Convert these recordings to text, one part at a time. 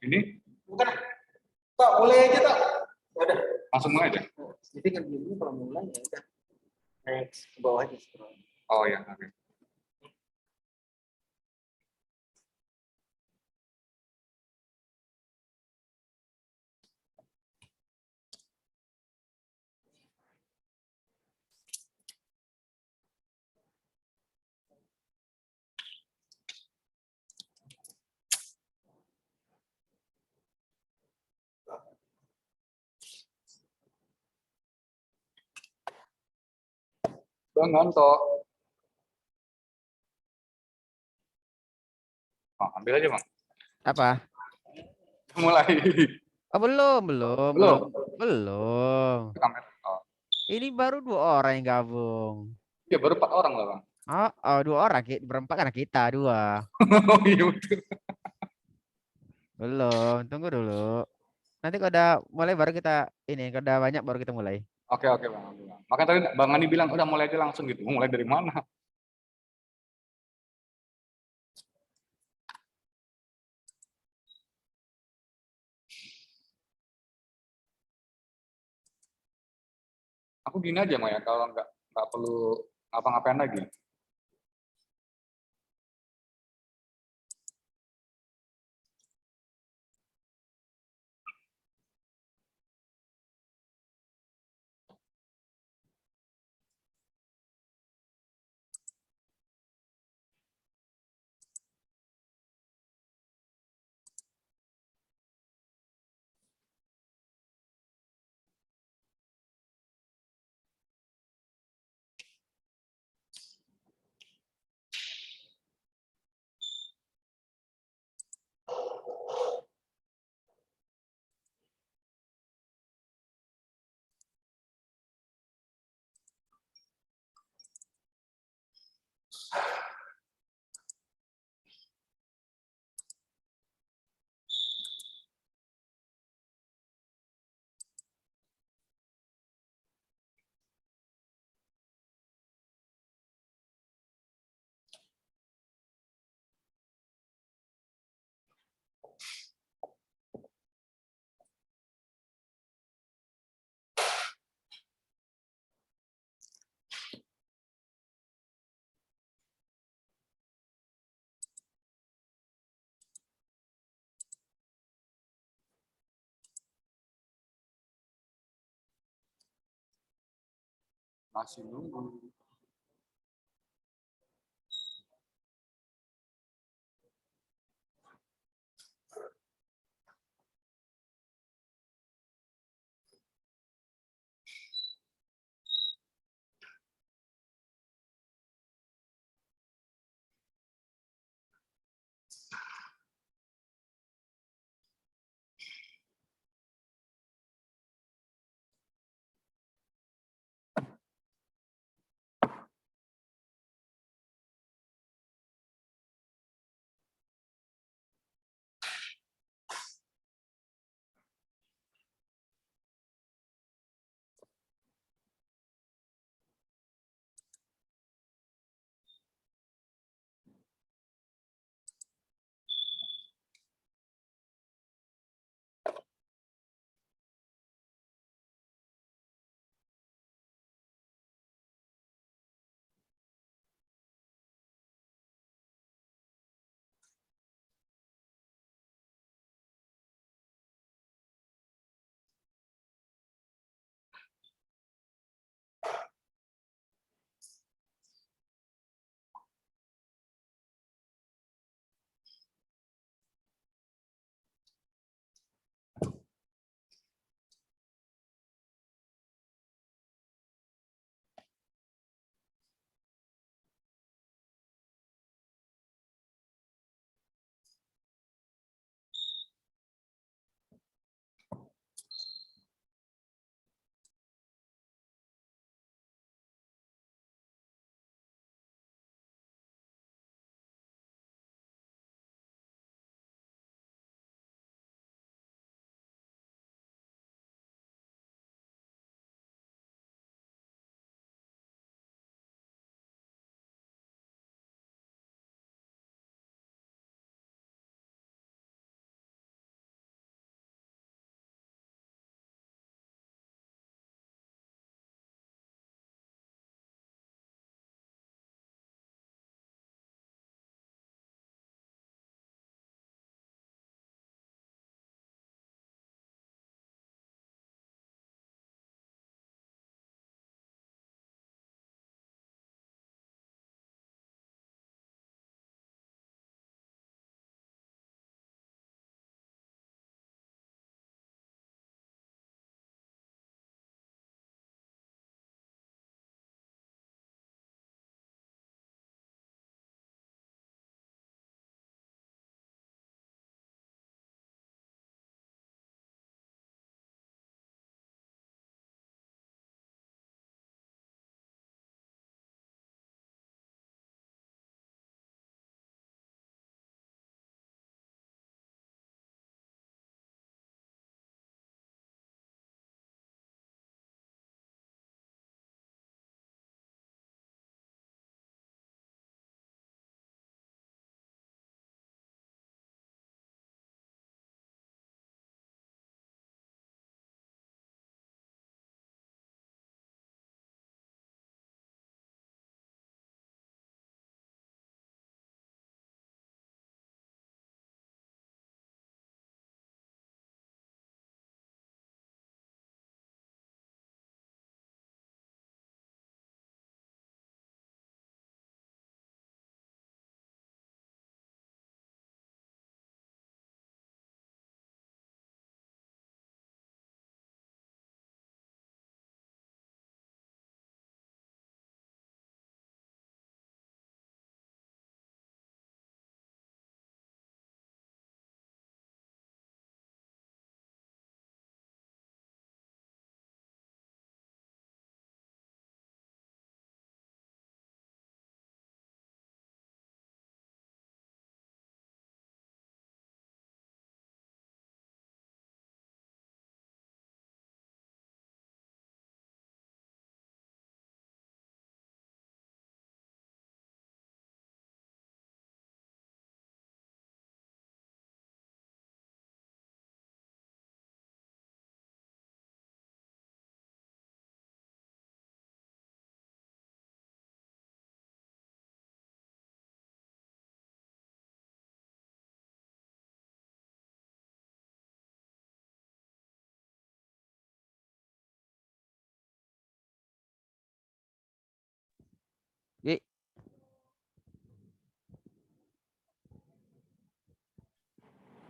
Ini Bukan. Tak mulai aja tak. Udah. langsung mulai aja. Jadi kan ini kalau mulai ya udah. Next ke bawah aja scroll. Oh ya, oke. Bang ngontok. Oh, ambil aja bang. Apa? Mulai. Oh, belum. Kamera. Oh. Ini baru 2 orang yang gabung. Ya baru 4 orang lah bang. Oh, 2 orang. Berempat karena kita 2. Oh iya betul. Belum, tunggu dulu. Nanti kalau udah mulai baru kita ini, kalau udah banyak baru kita mulai. Oke bang. Makanya tadi bang Ani bilang udah mulai aja langsung gitu. Mulai dari mana? Aku gini aja Maya, kalau nggak perlu ngapa-ngapain lagi. Masih nunggu.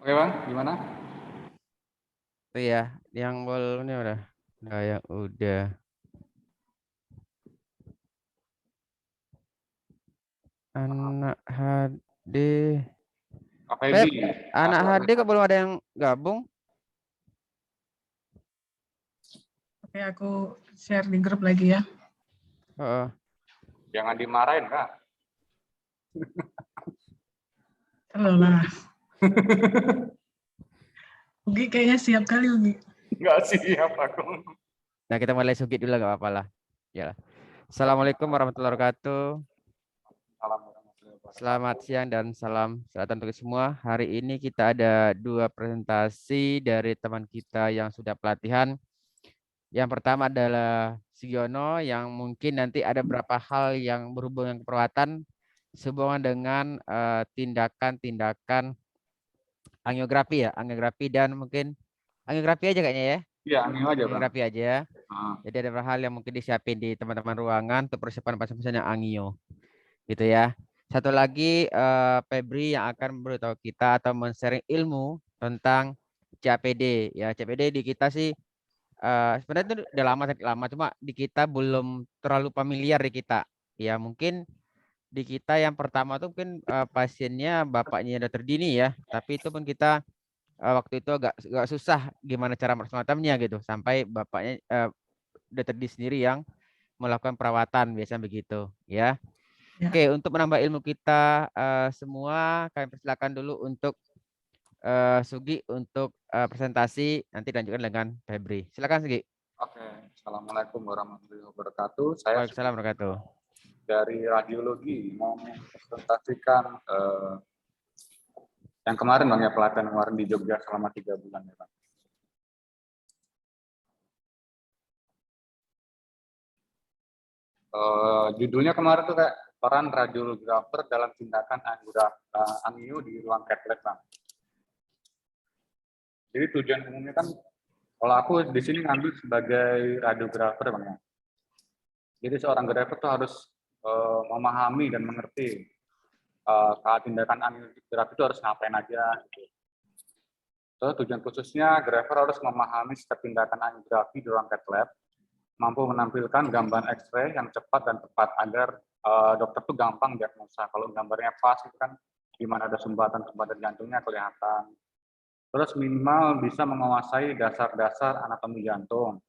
Oke Bang, gimana? Itu ya, yang bolnya udah. Udah yang udah. Anak HD. Kak Pep, Feby, anak masuk HD kok belum ada yang gabung? Oke, aku share di grup lagi ya. Heeh. Jangan dimarahin Kak. Halo lah. Ugi kayaknya siap kali Ugi. Nggak siap aku. Nah, kita mulai sugit dulu gak apa-apa lah. Ya. Assalamualaikum warahmatullahi wabarakatuh. Salam warahmatullahi wabarakatuh. Selamat siang dan salam sejahtera untuk semua. Hari ini kita ada 2 presentasi dari teman kita yang sudah pelatihan. Yang pertama adalah Sigiono yang mungkin nanti ada beberapa hal yang berhubungan keperawatan sehubungan dengan tindakan-tindakan angiografi ya, angiografi dan mungkin angiografi aja kayaknya ya. Iya, angin aja Bang. Angiografi aja. Ah, Jadi ada beberapa hal yang mungkin disiapin di teman-teman ruangan untuk persiapan pasien-pasien yang angio. Gitu ya. Satu lagi Febri yang akan memberitahu kita atau men-sharing ilmu tentang CAPD. Ya, CAPD di kita sih sebenarnya itu udah lama cuma di kita belum terlalu familiar di kita. Ya, mungkin di kita yang pertama tuh mungkin pasiennya bapaknya dokter Dini ya, tapi itu pun kita waktu itu agak susah gimana cara meresmatamnya gitu sampai bapaknya dokter Dini sendiri yang melakukan perawatan biasanya begitu ya. Ya. Oke, untuk menambah ilmu kita semua kami persilakan dulu untuk Sugi untuk presentasi nanti dilanjutkan dengan Febri. Silakan Sugi. Oke, Assalamualaikum warahmatullahi wabarakatuh. Saya Waalaikumsalam warahmatullahi wabarakatuh. dari radiologi mau mempresentasikan yang kemarin Bang ya, pelatihan kemarin di Jogja selama 3 bulan ya Bang. Judulnya kemarin tuh kayak peran radiografer dalam tindakan angio di ruang cath lab Bang. Jadi tujuan umumnya kan kalau aku di sini ngambil sebagai radiografer Bang ya. Jadi seorang grafer tuh harus memahami dan mengerti saat tindakan angiografi itu harus ngapain aja gitu. Terus tujuan khususnya grafer harus memahami setiap tindakan angiografi di ruang cath lab, mampu menampilkan gambar X-ray yang cepat dan tepat agar dokter tuh gampang diagnosa. Kalau gambarnya pas itu kan di mana ada sumbatan jantungnya kelihatan. Terus minimal bisa menguasai dasar-dasar anatomi jantung.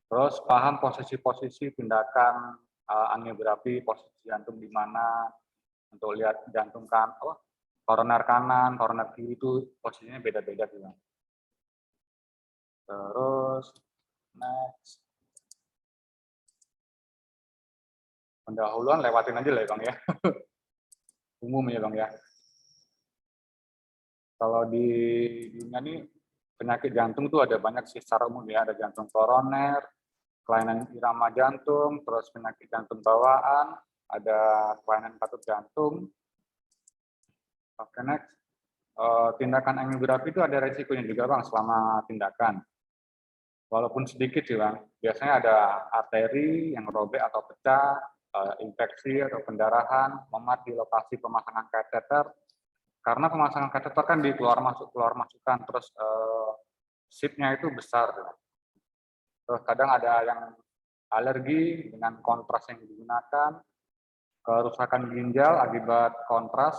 Terus paham posisi-posisi tindakan angiografi, posisi jantung di mana untuk lihat jantung kan, koroner kanan, koroner kiri itu posisinya beda-beda juga. Terus next. Pendahuluan lewatin aja lah ya Bang ya. Umum ya Bang ya. Kalau di dunia ini penyakit jantung tuh ada banyak sih secara umum ya, ada jantung koroner, kelainan irama jantung, terus penyakit jantung bawaan, ada kelainan katut jantung. Oke, next. Tindakan angiografi itu ada resikonya juga Bang selama tindakan. Walaupun sedikit sih Bang, biasanya ada arteri yang robek atau pecah, infeksi atau pendarahan, memat di lokasi pemasangan kateter. Karena pemasangan kateter kan di keluar masukkan, terus sipnya itu besar. Terus kadang ada yang alergi dengan kontras yang digunakan, kerusakan ginjal akibat kontras,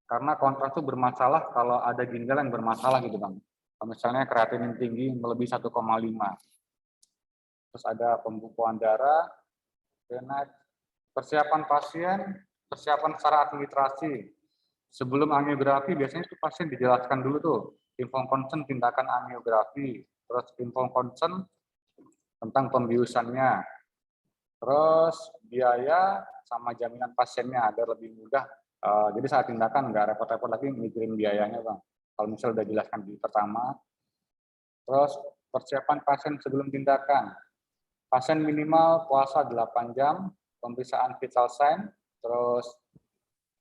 karena kontras itu bermasalah kalau ada ginjal yang bermasalah gitu Bang. Misalnya kreatinin tinggi melebihi 1,5. Terus ada pembukuan darah, persiapan pasien, persiapan secara administrasi. Sebelum angiografi biasanya itu pasien dijelaskan dulu tuh info consent tindakan angiografi, terus info consent tentang pembiusannya, terus biaya sama jaminan pasiennya agar lebih mudah. Jadi saat tindakan nggak repot-repot lagi mikirin biayanya Bang. Kalau misalnya udah jelaskan di pertama. Terus persiapan pasien sebelum tindakan. Pasien minimal puasa 8 jam, pemeriksaan vital sign, terus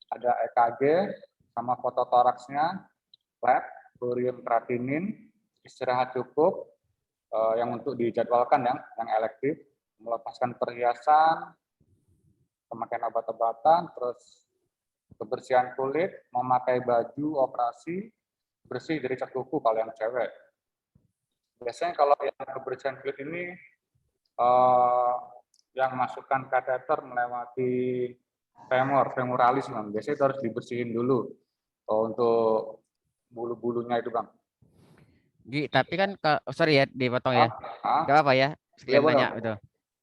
ada EKG sama foto toraksnya, lab, barium kreatinin, istirahat cukup, yang untuk dijadwalkan yang elektif, melepaskan perhiasan, pemakaian obat-obatan, terus kebersihan kulit, memakai baju operasi, bersih dari cat kuku kalau yang cewek. Biasanya kalau yang kebersihan kulit ini yang masukkan kateter melewati femoralis, Bang. Biasanya itu harus dibersihin dulu untuk bulu-bulunya itu, Bang. Tapi kan sorry ya dipotong ya. Ah, Gak apa ya, iya sekalian boleh. nanya gitu.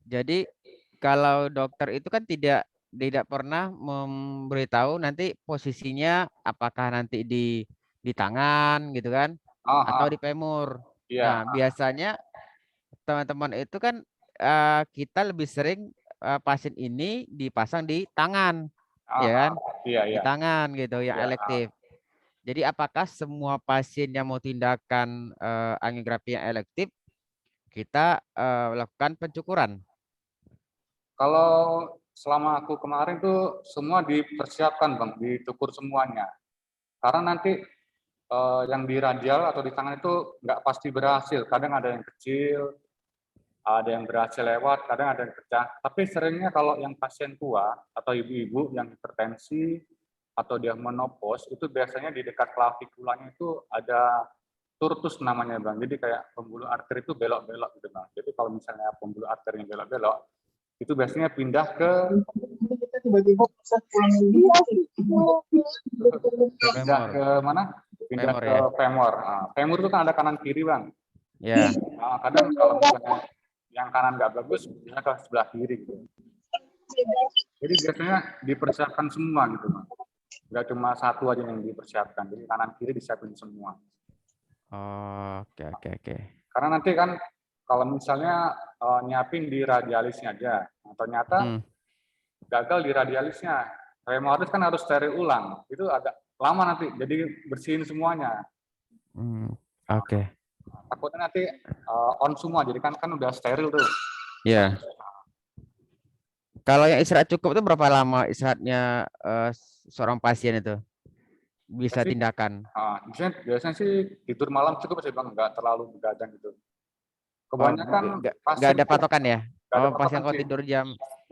Jadi kalau dokter itu kan tidak pernah memberitahu nanti posisinya apakah nanti di tangan gitu kan atau di femur. Iya. Nah, biasanya teman-teman itu kan kita lebih sering pasien ini dipasang di tangan, ya kan? Iya, Di iya. tangan gitu yang Iya. elektif. Jadi apakah semua pasien yang mau tindakan angiografi yang elektif kita lakukan pencukuran? Kalau selama aku kemarin tuh semua dipersiapkan, Bang, ditukur semuanya. Karena nanti yang di radial atau di tangan itu nggak pasti berhasil. Kadang ada yang kecil, ada yang berhasil lewat, kadang ada yang pecah. Tapi seringnya kalau yang pasien tua atau ibu-ibu yang hipertensi atau dia menopause, itu biasanya di dekat klavikulanya itu ada turtus namanya, Bang. Jadi kayak pembuluh arteri itu belok-belok gitu, Bang. Jadi kalau misalnya pembuluh arterinya belok-belok, itu biasanya pindah ke Kita tiba-tiba bisa pulang pindah Femur, ke mana? Pindah femur ke ya. femur. Nah, femur itu kan ada kanan kiri, Bang. Ya. Nah, kadang kalau misalnya yang kanan nggak bagus, bisa ke sebelah kiri gitu. Jadi biasanya dipersiapkan semua gitu, Bang. Nggak cuma satu aja yang dipersiapkan. Jadi kanan kiri disiapin semua. Oh, oke. Karena nanti kan kalau misalnya nyiapin di radialisnya aja, nah, ternyata gagal di radialisnya, femoris kan harus steril ulang. Itu agak lama nanti, jadi bersihin semuanya. Oke. Takutnya nanti on semua, jadi kan udah steril tuh. Ya. Kalau yang istirahat cukup itu berapa lama istirahatnya seorang pasien itu bisa Jadi, tindakan? biasanya sih tidur malam cukup sih, Bang, nggak terlalu begadang gitu. Oh, Kebanyakan nggak pasien ada patokan ya? nggak ada Oh, pasien patokan kalau sih. tidur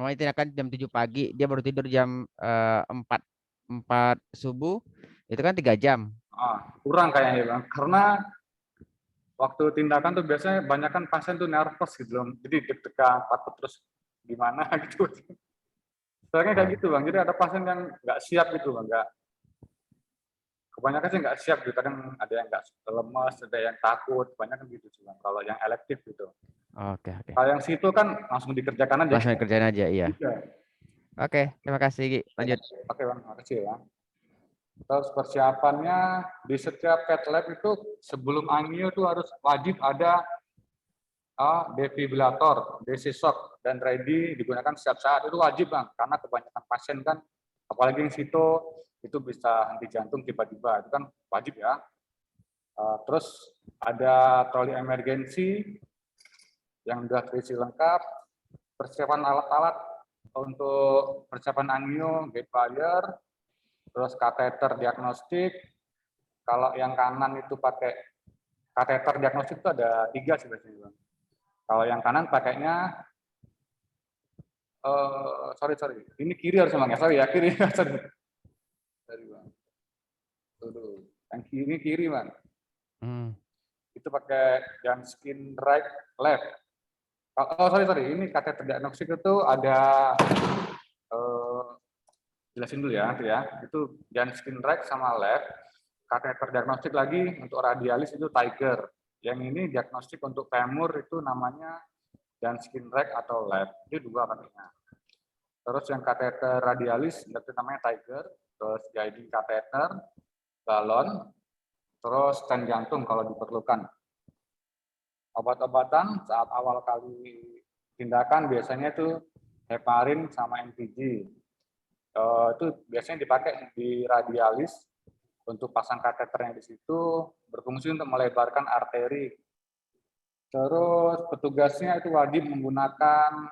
mau tindakan jam 7 pagi, dia baru tidur jam 4 subuh, itu kan 3 jam. Kurang kayaknya, Bang. Karena waktu tindakan tuh biasanya banyak kan pasien tuh nervous gitu loh. Jadi deg-degan, takut terus gimana gitu. Soalnya kayak Oh, gitu, Bang. Jadi ada pasien yang nggak siap gitu, Bang. Kebanyakan sih nggak siap gitu. Kadang ada yang nggak lemas, ada yang takut. Banyak kan gitu sih, Bang. Kalau yang elektif gitu. oke. Kalau yang situ kan langsung dikerjakan aja. Langsung kerjain aja, iya. Iya. Oke, terima kasih, Gi. Lanjut. Oke, Bang. Makasih ya. Terus persiapannya di setiap cath lab itu sebelum angio itu harus wajib ada defibrilator, DC shock, dan ready digunakan setiap saat. Itu wajib, Bang, karena kebanyakan pasien kan, apalagi yang situ, itu bisa henti jantung tiba-tiba. Itu kan wajib ya. Terus ada troli emergensi yang sudah terisi lengkap, persiapan alat-alat untuk persiapan angio, gate wire, terus kateter diagnostik. Kalau yang kanan itu pakai kateter diagnostik itu ada 3 sih biasanya, Bang. Kalau yang kanan pakainya sorry. Ini kiri harus, Bang, ya. Sorry ya, kiri. Sorry, Bang. Tuh. Yang kiri kiri, Bang. Itu pakai Janskin right left. Sorry. Ini kateter diagnostik itu ada jelasin dulu ya, itu Janskin right sama left. Kateter diagnostik lagi untuk radialis itu Tiger. Yang ini diagnostik untuk femur itu namanya Janskin right atau left. Itu 2 katanya. Terus yang kateter radialis itu namanya Tiger, terus guiding kateter, balon, terus stent jantung kalau diperlukan. Obat-obatan saat awal kali tindakan biasanya itu heparin sama NPG. Itu biasanya dipakai di radialis untuk pasang kateternya di situ, berfungsi untuk melebarkan arteri. Terus petugasnya itu wajib menggunakan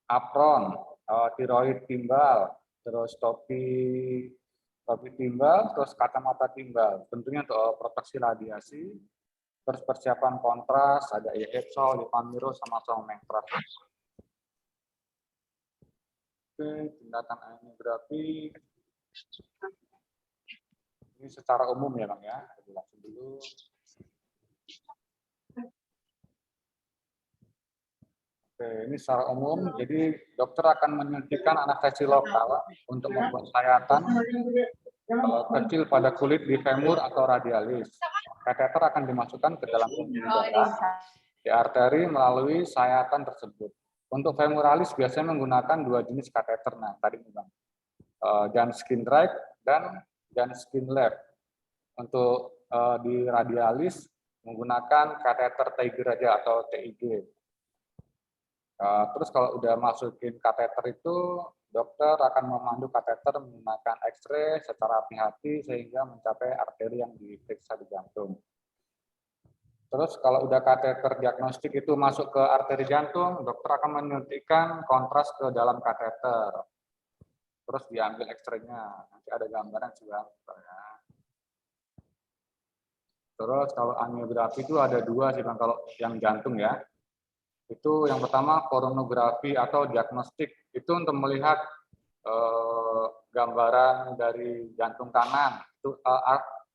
apron, tiroid timbal, terus topi timbal, terus kacamata timbal. Tentunya untuk proteksi radiasi. Terus persiapan kontras, ada IHEPSOL, Lipamiro, sama Songmentras. Oke, tindakan angiografi. Ini secara umum ya Bang ya. Jelasin dulu. Oke, ini secara umum. Jadi dokter akan menyuntikkan anestesi lokal untuk membuat sayatan kecil pada kulit di femur atau radialis. Kateter akan dimasukkan ke dalam pembuluh darah di arteri melalui sayatan tersebut. Untuk femuralis biasanya menggunakan dua jenis kateter. Nah, tadi Bang. Janskin right dan Janskin left. Untuk di radialis menggunakan kateter Tiger aja atau TIG. Terus kalau udah masukin kateter itu, dokter akan memandu kateter menggunakan X-ray secara hati-hati sehingga mencapai arteri yang diperiksa di jantung. Terus kalau udah kateter diagnostik itu masuk ke arteri jantung, dokter akan menyuntikkan kontras ke dalam kateter. Terus diambil X-ray-nya, nanti ada gambaran juga. Terus kalau angiografi itu ada dua sih Bang, kalau yang jantung ya. Itu yang pertama koronografi atau diagnostik, itu untuk melihat gambaran dari jantung kanan, itu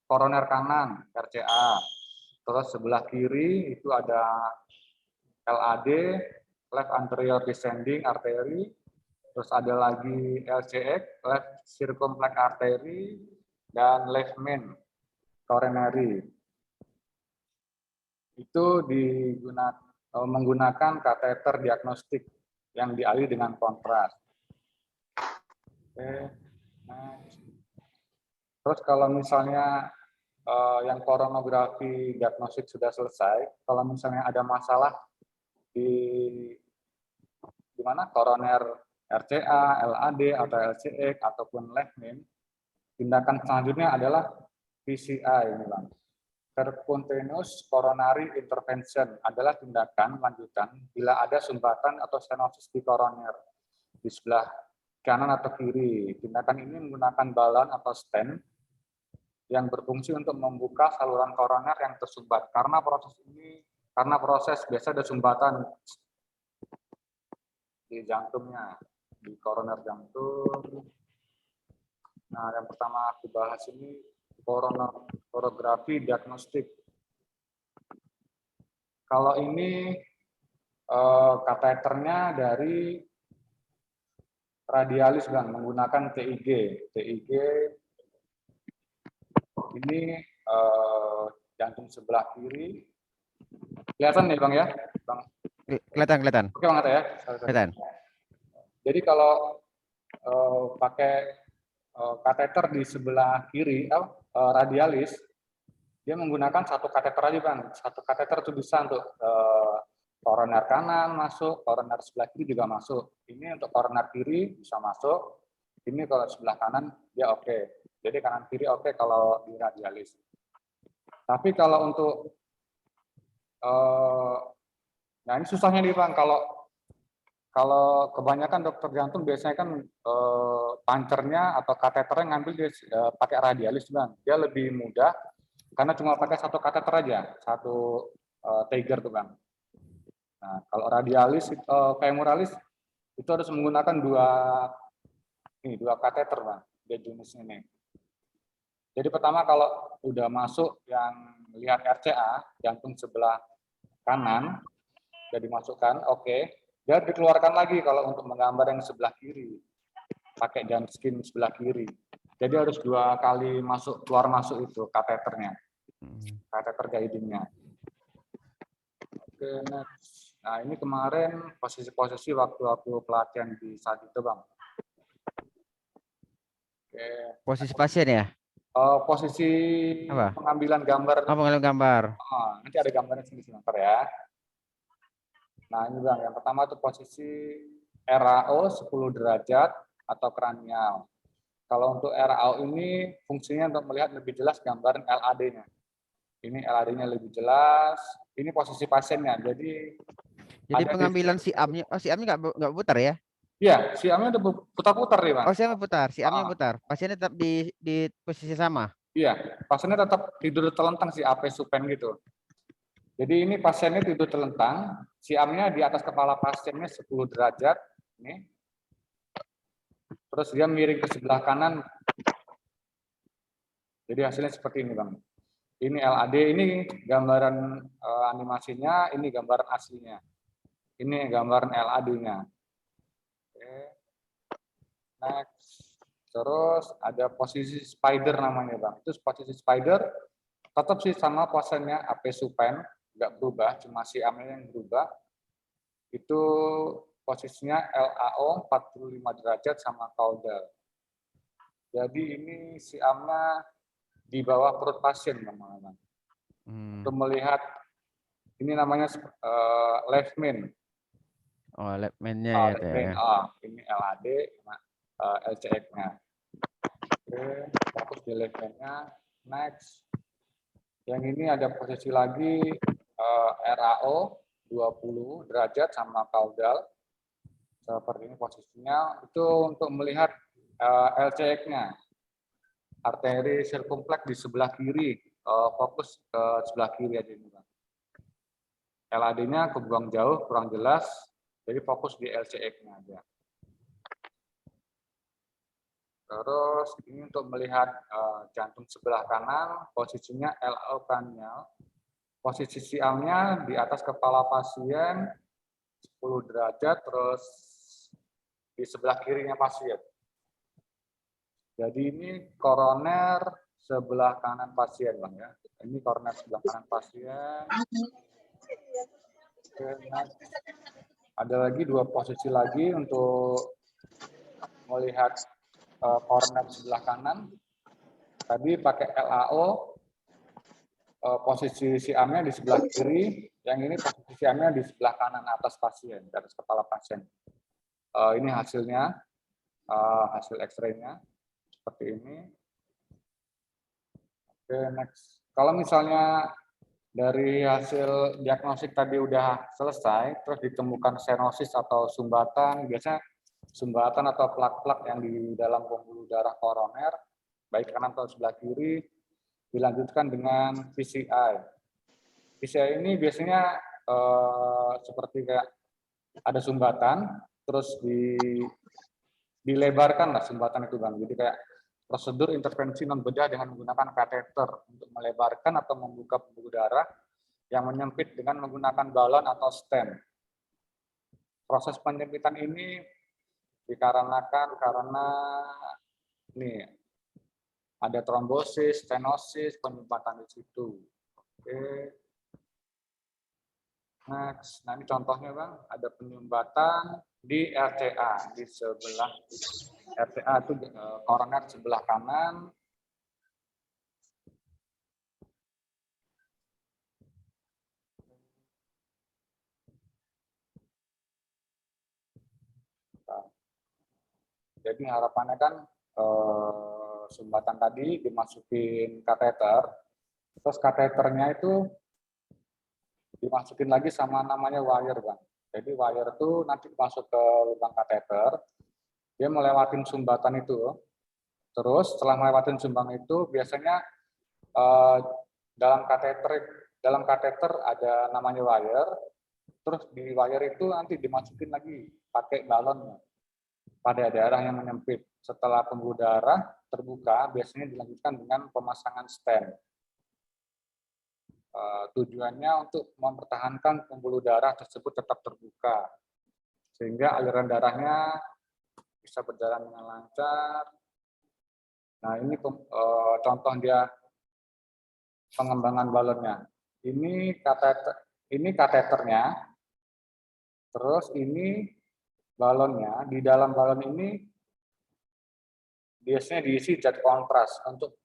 koroner kanan, RCA. Terus sebelah kiri itu ada LAD, left anterior descending artery. Terus ada lagi LCX, left circumflex artery, dan left main coronary. Itu menggunakan kateter diagnostik yang dialiri dengan kontras. Oke. Terus kalau misalnya yang koronografi diagnostik sudah selesai, kalau misalnya ada masalah di mana koroner RCA, LAD atau LCX ataupun left main, tindakan selanjutnya adalah PCI ini Bang. Percutaneous coronary intervention adalah tindakan lanjutan bila ada sumbatan atau stenosis di koroner di sebelah kanan atau kiri. Tindakan ini menggunakan balon atau stent yang berfungsi untuk membuka saluran koroner yang tersumbat. Karena proses biasa ada sumbatan di jantungnya, di koroner jantung. Nah, yang pertama aku bahas ini koronografi diagnostik. Kalau ini kateternya dari radialis Bang, menggunakan TIG. TIG ini jantung sebelah kiri. Kelihatan nih Bang ya? Bang. Kelihatan. Oke banget ya. Kelihatan. Jadi kalau pakai kateter di sebelah kiri, radialis, dia menggunakan satu kateter aja Bang. Satu kateter itu bisa untuk koroner kanan masuk, koroner sebelah kiri juga masuk. Ini untuk koroner kiri bisa masuk, ini kalau sebelah kanan dia oke. Jadi kanan kiri oke kalau di radialis. Tapi kalau untuk, nah ini susahnya nih Bang, kalau kebanyakan dokter jantung biasanya kan punchernya atau kateternya ngambil dia pakai radialis Bang. Dia lebih mudah karena cuma pakai satu kateter aja, satu Tiger tuh Bang. Nah, kalau radialis femuralis itu harus menggunakan dua kateter Bang, dia jenis ini. Jadi pertama kalau udah masuk yang lihat RCA jantung sebelah kanan udah dimasukkan, oke. Dia dikeluarkan lagi kalau untuk menggambar yang sebelah kiri, pakai Janskin sebelah kiri. Jadi harus 2 kali keluar masuk itu kateternya, kateter guidingnya. Oke, next. Nah ini kemarin posisi-posisi waktu aku pelatihan di saat itu Bang. Oke. Posisi pasien ya? Posisi apa? Pengambilan gambar. Pengambilan gambar. Nanti ada gambarnya sini sebentar ya. Nah ini Bang, yang pertama itu posisi RAO 10 derajat atau kranial. Kalau untuk RAO ini fungsinya untuk melihat lebih jelas gambaran LAD-nya. Ini LAD-nya lebih jelas. Ini posisi pasiennya. Jadi pengambilan siamnya, siamnya nggak putar ya? Iya, siamnya udah putar-putar nih Bang. Oh siamnya putar, siamnya putar. Pasiennya tetap di posisi sama? Iya, pasiennya tetap tidur telentang si AP supen gitu. Jadi ini pasiennya tidur telentang, siamnya di atas kepala pasiennya 10 derajat. Ini. Terus dia miring ke sebelah kanan. Jadi hasilnya seperti ini, Bang. Ini LAD, ini gambaran animasinya, ini gambaran aslinya. Ini gambaran LAD-nya. Oke. Next. Terus ada posisi spider namanya, Bang. Itu posisi spider tetap sih sama posenya AP supen, nggak berubah, cuma si AM-nya yang berubah. Itu posisinya LAO 45 derajat sama caudal. Jadi ini si AM-nya di bawah perut pasien, teman-teman. Untuk melihat ini namanya left main. Oh, lab man-nya ya. Ini LAD, LCX-nya. Oke, fokus di left main-nya. Next. Yang ini ada posisi lagi RAO 20 derajat sama caudal. Seperti ini posisinya. Itu untuk melihat LCX-nya. Arteri sirkumfleks di sebelah kiri. Fokus ke sebelah kiri aja ini, Bang. LAD-nya kebuang jauh, kurang jelas. Jadi fokus di LCX-nya aja. Terus ini untuk melihat jantung sebelah kanan, posisinya LO cranial. Posisi siamnya di atas kepala pasien 10 derajat, terus di sebelah kirinya pasien. Jadi ini koroner sebelah kanan pasien, Bang ya. Ini koroner sebelah kanan pasien. Oke, next. Ada lagi 2 posisi lagi untuk melihat koroner sebelah kanan. Tadi pakai LAO, posisi siamnya di sebelah kiri, yang ini posisi siamnya di sebelah kanan atas pasien, di atas kepala pasien. Ini hasilnya, hasil X-ray-nya seperti ini. Oke, next. Kalau misalnya dari hasil diagnostik tadi udah selesai, terus ditemukan stenosis atau sumbatan, biasanya sumbatan atau plak-plak yang di dalam pembuluh darah koroner, baik kanan atau sebelah kiri, dilanjutkan dengan PCI. PCI ini biasanya seperti kayak ada sumbatan, terus dilebarkan lah sumbatan itu, Bang. Jadi kayak prosedur intervensi non bedah dengan menggunakan kateter untuk melebarkan atau membuka pembuluh darah yang menyempit dengan menggunakan balon atau stent. Proses penyempitan ini dikarenakan karena ini ada trombosis, stenosis, penyumbatan di situ. Oke. Next. Nah, ini contohnya, Bang, ada penyumbatan di RCA di sebelah RCA itu koroner sebelah kanan. Jadi harapannya kan sumbatan tadi dimasukin kateter, terus kateternya itu dimasukin lagi sama namanya wire, Bang. Jadi wire itu nanti masuk ke lubang kateter, dia melewatin sumbatan itu, terus setelah melewatin sumbang itu biasanya dalam kateter ada namanya wire, terus di wire itu nanti dimasukin lagi pakai balonnya pada daerah yang menyempit. Setelah pembuluh darah terbuka, biasanya dilanjutkan dengan pemasangan stent. Tujuannya untuk mempertahankan pembuluh darah tersebut tetap terbuka, sehingga aliran darahnya bisa berjalan dengan lancar. Nah, ini contoh dia pengembangan balonnya. Ini kateternya, terus ini balonnya. Di dalam balon ini biasanya diisi zat kontras untuk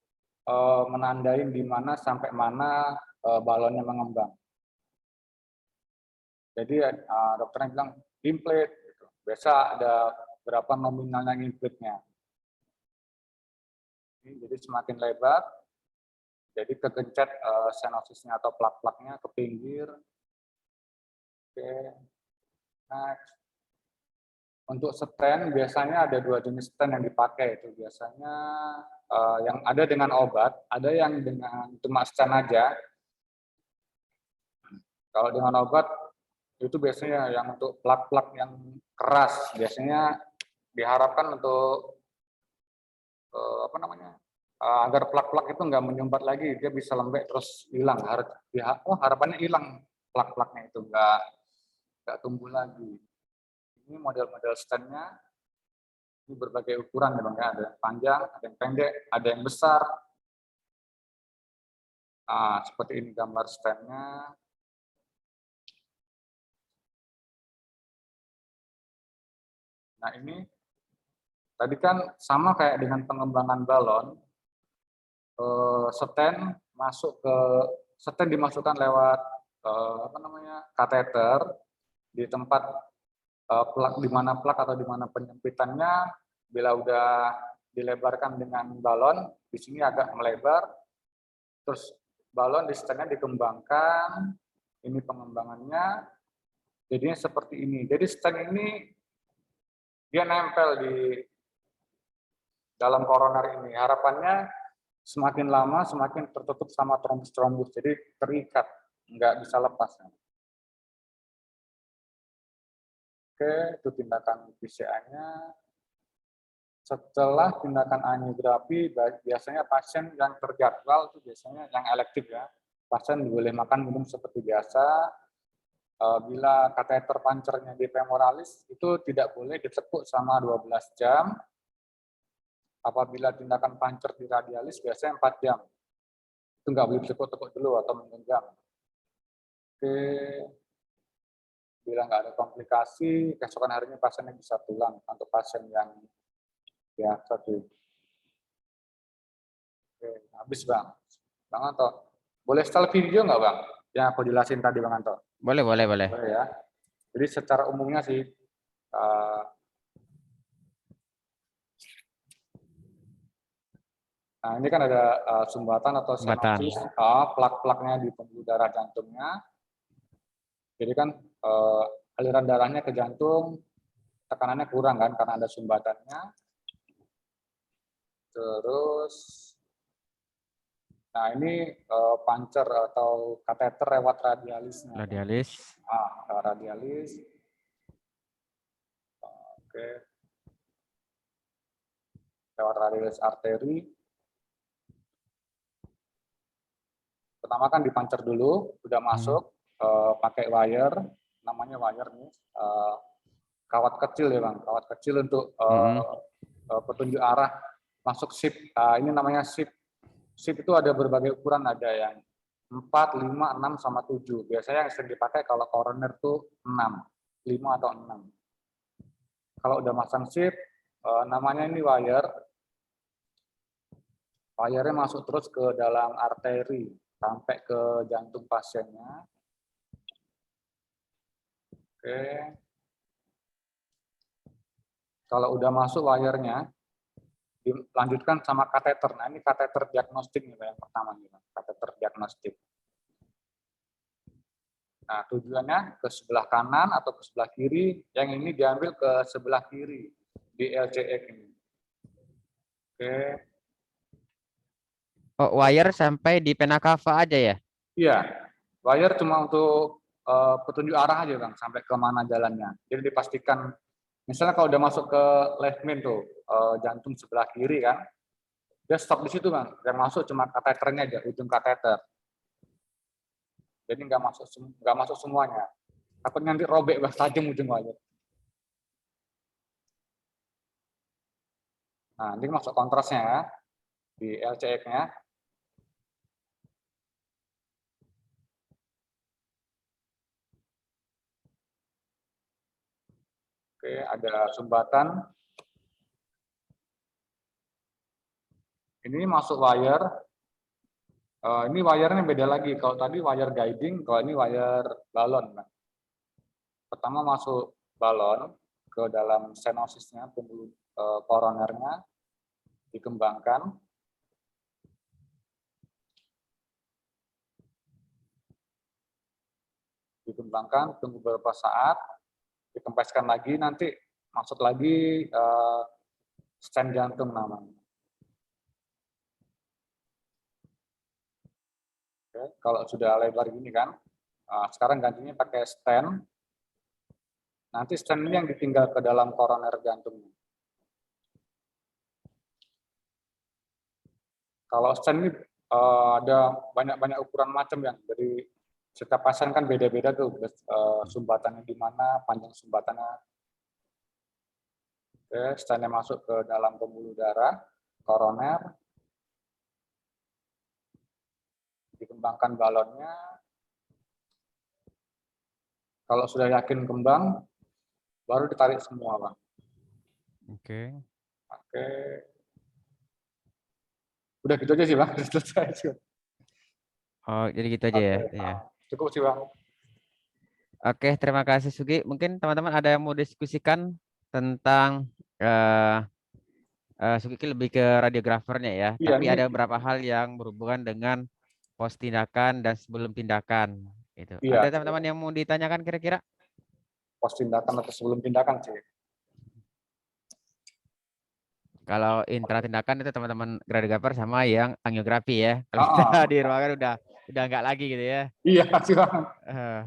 menandai di mana sampai mana balonnya mengembang. Jadi dokternya bilang inflate, gitu. Biasa ada berapa nominalnya inflate-nya. Jadi semakin lebar, jadi kegencet stenosisnya atau plak-plaknya ke pinggir. Oke, next. Untuk stent biasanya ada 2 jenis stent yang dipakai. Itu biasanya yang ada dengan obat, ada yang dengan cuma stent aja. Kalau dengan obat itu biasanya yang untuk plak-plak yang keras, biasanya diharapkan untuk agar plak-plak itu nggak menyumbat lagi, dia bisa lembek terus hilang. Harapannya hilang plak-plaknya itu, nggak tumbuh lagi. Ini model-model stand-nya. Ini berbagai ukuran ya Bang ya, ada yang panjang, ada yang pendek, ada yang besar. Nah, seperti ini gambar stand-nya. Nah, ini tadi kan sama kayak dengan pengembangan balon, stand dimasukkan lewat kateter di tempat plak, di mana plak atau di mana penyempitannya. Bila udah dilebarkan dengan balon, di sini agak melebar, terus balon di stand-nya dikembangkan. Ini pengembangannya, jadinya seperti ini. Jadi stand ini dia nempel di dalam koroner ini. Harapannya semakin lama semakin tertutup sama trombus-trombus, jadi terikat, nggak bisa lepas. Oke, itu tindakan PCA-nya. Setelah tindakan angiografi, biasanya pasien yang terjadwal itu biasanya yang elektif ya. Pasien boleh makan minum seperti biasa. Bila kateter pancernya di femoralis itu tidak boleh ditekuk selama 12 jam. Apabila tindakan pancer di radialis biasanya 4 jam. Itu nggak boleh ditekuk-tekuk dulu atau menggenggam. Oke. Bila nggak ada komplikasi, keesokan harinya pasiennya bisa pulang untuk pasien yang biasa tuh. Oke, habis Bang. Bang Anto, boleh setel video nggak Bang? Yang aku jelasin tadi Bang Anto. Boleh. Boleh ya. Jadi secara umumnya sih, nah ini kan ada sumbatan atau Sumbatan. stenosis, plak-plaknya di pembuluh darah jantungnya. Jadi kan aliran darahnya ke jantung, tekanannya kurang kan karena ada sumbatannya. Terus, nah ini pancer atau kateter lewat radialisnya. Radialis. Radialis. Oke. Lewat radialis arteri. Pertama kan dipancer dulu, udah masuk, pakai wire, namanya wire nih, kawat kecil ya Bang, kawat kecil untuk petunjuk arah masuk sip. Ini namanya sip. Sip itu ada berbagai ukuran, ada yang 4, 5, 6, sama 7. Biasanya yang sering dipakai kalau coroner tuh 6, 5 atau 6. Kalau udah masang sip, namanya ini wire. Wire-nya masuk terus ke dalam arteri, sampai ke jantung pasiennya. Oke. Kalau udah masuk wire-nya, dilanjutkan sama kateter. Nah, ini kateter diagnostik nih, yang pertama nih, kateter diagnostik. Nah, tujuannya ke sebelah kanan atau ke sebelah kiri, yang ini diambil ke sebelah kiri di LCX ini. Oke. Oh, wire sampai di pena kava aja ya? Iya, wire cuma untuk petunjuk arah aja Bang, sampai ke mana jalannya. Jadi dipastikan, misalnya kalau udah masuk ke left main tuh, jantung sebelah kiri kan, dia stop di situ Bang, yang masuk cuma kateternya aja, ujung kateter. Jadi nggak masuk semuanya. Takut nanti robek Bang, tajam ujung wire. Nah, ini masuk kontrasnya ya, di LCX-nya. Oke, ada sumbatan. Ini masuk wire. Ini wire-nya beda lagi. Kalau tadi wire guiding, kalau ini wire balon. Pertama masuk balon ke dalam stenosisnya, pembuluh koronernya, dikembangkan. Dikembangkan, tunggu beberapa saat, dikempeskan lagi, nanti masuk lagi stent jantung namanya. Oke, kalau sudah lebar gini kan, sekarang gantinya pakai stent. Nanti stent ini yang ditinggal ke dalam koroner jantungnya. Kalau stent ini ada banyak ukuran macam ya. Dari setiap pasien kan beda-beda tuh, sumbatannya di mana, panjang sumbatannya. Oke, stentnya masuk ke dalam pembuluh darah, koroner, dikembangkan balonnya. Kalau sudah yakin kembang, baru ditarik semua, Bang. Oke. Oke. Udah gitu aja sih, Bang. Selesai. Oh, jadi gitu aja ya. Oke. Ya. Cukup sih, Bang. Oke, terima kasih Sugi. Mungkin teman-teman ada yang mau diskusikan tentang Sugi lebih ke radiografernya ya. Iya, Tapi ini ada beberapa hal yang berhubungan dengan pos tindakan dan sebelum tindakan. Gitu. iya, Ada teman-teman yang mau ditanyakan kira-kira? pos tindakan atau sebelum tindakan sih. Kalau intra tindakan itu teman-teman radiografer sama yang angiografi ya. Kalau kita Ah, di ruangan udah enggak lagi gitu ya. iya sih, Bang. Eh,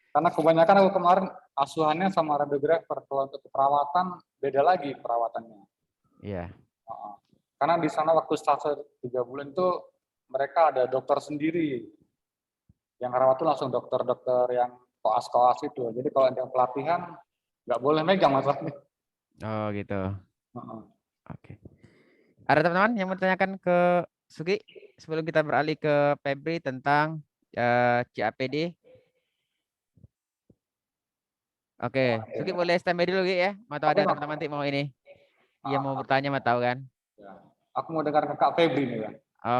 Karena kebanyakan aku kemarin asuhannya sama radiografer. Kalau untuk perawatan, beda lagi perawatannya. Iya. Karena di sana waktu stase 3 bulan itu mereka ada dokter sendiri. Yang rawat tuh langsung dokter-dokter yang koas-koas itu. Jadi kalau ada pelatihan, nggak boleh megang masalahnya. Oh gitu. Heeh. Oke. Ada teman-teman yang mau tanyakan ke Sugi sebelum kita beralih ke Febri tentang CAPD? Oke, Sugi boleh standby dulu Gi ya. Mau tahu Oke, ada Bang. teman-teman nanti mau ini. Dia mau bertanya mau tahu kan? Ya. Aku mau dengar ke Kak Febri nih ya.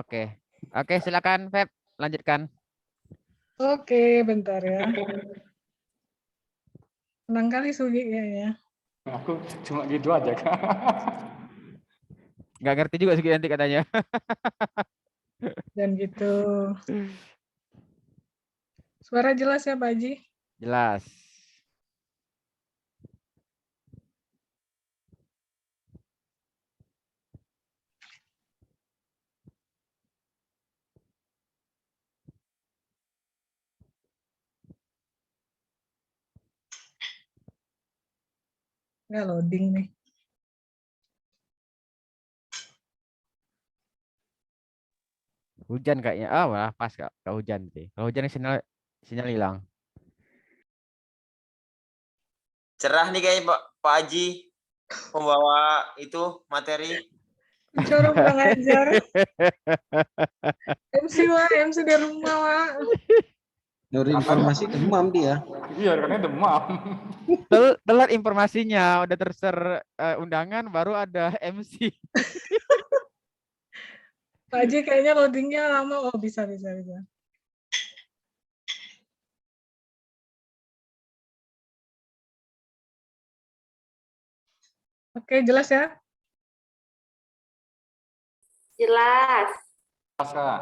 Oke. Oke, silakan Feb, lanjutkan. Oke, bentar ya. Senang kali Sugi ya. Aku cuma gitu aja, Kak. Nggak ngerti juga Sugi nanti katanya. Dan gitu. Suara jelas ya, Pak Haji? Jelas. Nggak loading nih. Hujan kayaknya. Ah, wah, pas Kak. Kak hujan sih. Kalau hujan sinyal hilang. Cerah nih kayaknya Pak Haji membawa itu materi. Bicara kurang ajar. MC Wak, MC di rumah Wak. Dari informasi demam dia. Iya, karena demam. Telat informasinya, udah terser undangan baru ada MC. Pak Haji kayaknya loadingnya lama. Oh, bisa. Oke, jelas ya? Jelas. Kak.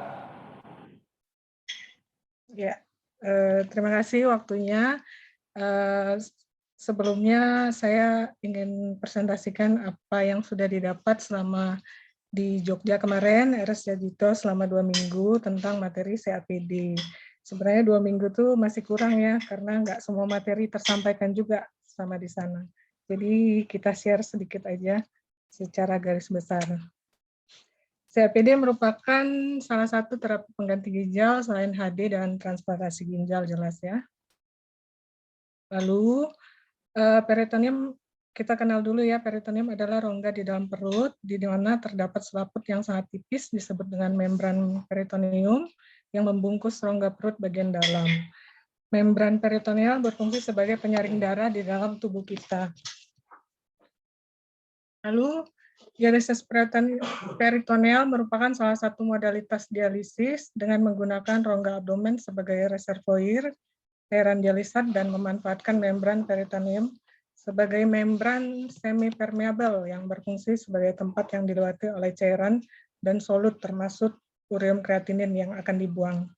Ya, terima kasih waktunya. Sebelumnya saya ingin presentasikan apa yang sudah didapat selama di Jogja kemarin, RS Jadito selama 2 minggu tentang materi CAPD. Sebenarnya 2 minggu tuh masih kurang ya, karena nggak semua materi tersampaikan juga sama di sana. Jadi kita share sedikit aja secara garis besar. CAPD merupakan salah satu terapi pengganti ginjal selain HD dan transplantasi ginjal, jelas ya. Lalu peritoneum, kita kenal dulu ya, peritoneum adalah rongga di dalam perut, di mana terdapat selaput yang sangat tipis disebut dengan membran peritoneum yang membungkus rongga perut bagian dalam. Membran peritoneal berfungsi sebagai penyaring darah di dalam tubuh kita. Lalu, dialisis peritoneal merupakan salah satu modalitas dialisis dengan menggunakan rongga abdomen sebagai reservoir cairan dialisat dan memanfaatkan membran peritoneum sebagai membran semi-permeabel yang berfungsi sebagai tempat yang dilewati oleh cairan dan solut termasuk ureum kreatinin yang akan dibuang.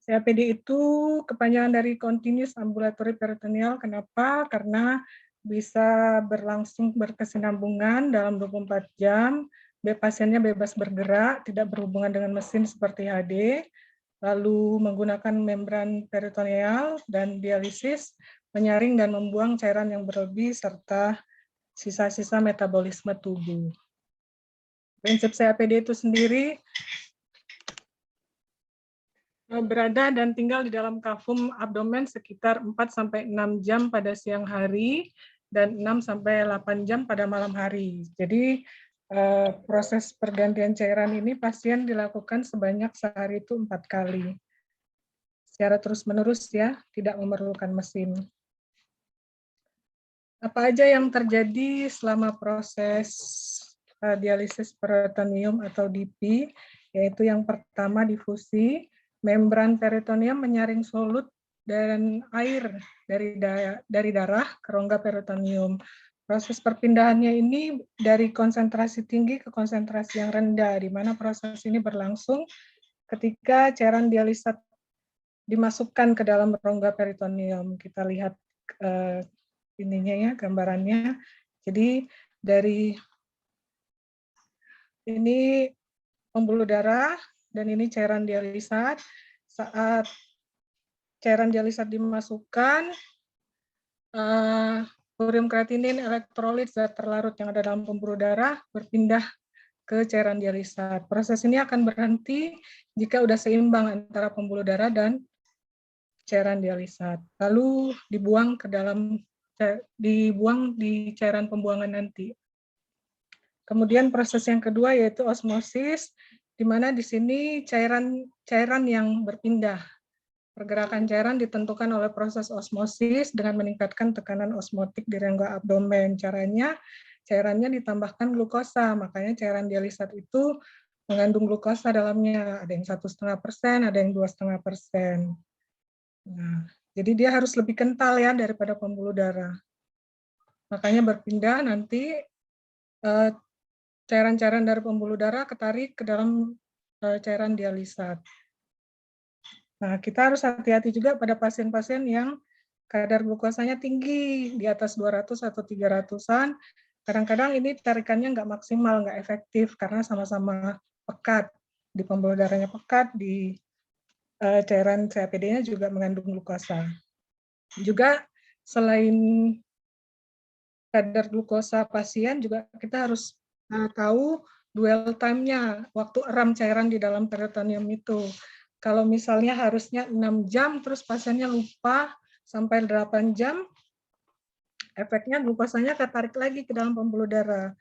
CAPD itu kepanjangan dari Continuous Ambulatory Peritoneal. Kenapa? Karena bisa berlangsung berkesinambungan dalam 24 jam, pasiennya bebas bergerak, tidak berhubungan dengan mesin seperti HD, lalu menggunakan membran peritoneal dan dialisis, menyaring dan membuang cairan yang berlebih serta sisa-sisa metabolisme tubuh. Prinsip CAPD itu sendiri berada dan tinggal di dalam kafum abdomen sekitar 4-6 jam pada siang hari dan 6-8 jam pada malam hari. Jadi proses pergantian cairan ini pasien dilakukan sebanyak sehari itu 4 kali. Secara terus-menerus ya, tidak memerlukan mesin. Apa aja yang terjadi selama proses dialisis peritoneum atau DP, yaitu yang pertama difusi, membran peritoneum menyaring solut dan air dari darah ke rongga peritoneum. Proses perpindahannya ini dari konsentrasi tinggi ke konsentrasi yang rendah, di mana proses ini berlangsung ketika cairan dialisat dimasukkan ke dalam rongga peritoneum. Kita lihat ininya ya, gambarannya. Jadi dari ini pembuluh darah dan ini cairan dialisat. Saat cairan dialisat dimasukkan, ureum kreatinin, elektrolit, zat terlarut yang ada dalam pembuluh darah berpindah ke cairan dialisat. Proses ini akan berhenti jika sudah seimbang antara pembuluh darah dan cairan dialisat. Lalu dibuang di cairan pembuangan nanti. Kemudian proses yang kedua yaitu osmosis, di mana di sini cairan yang berpindah. Pergerakan cairan ditentukan oleh proses osmosis dengan meningkatkan tekanan osmotik di rongga abdomen. Caranya, cairannya ditambahkan glukosa, makanya cairan dialisat itu mengandung glukosa dalamnya. Ada yang 1,5%, ada yang 2,5%. Nah, jadi dia harus lebih kental ya daripada pembuluh darah. Makanya berpindah nanti cairan-cairan dari pembuluh darah ketarik ke dalam cairan dialisat. Nah, kita harus hati-hati juga pada pasien-pasien yang kadar glukosanya tinggi, di atas 200 atau 300-an. Kadang-kadang ini tarikannya nggak maksimal, nggak efektif, karena sama-sama pekat. Di pembuluh darahnya pekat, di cairan CAPD-nya juga mengandung glukosa. Juga selain kadar glukosa pasien, juga kita harus tahu dwell time-nya, waktu eram cairan di dalam peritoneum itu. Kalau misalnya harusnya 6 jam, terus pasiennya lupa sampai 8 jam, efeknya glukosanya ketarik lagi ke dalam pembuluh darah.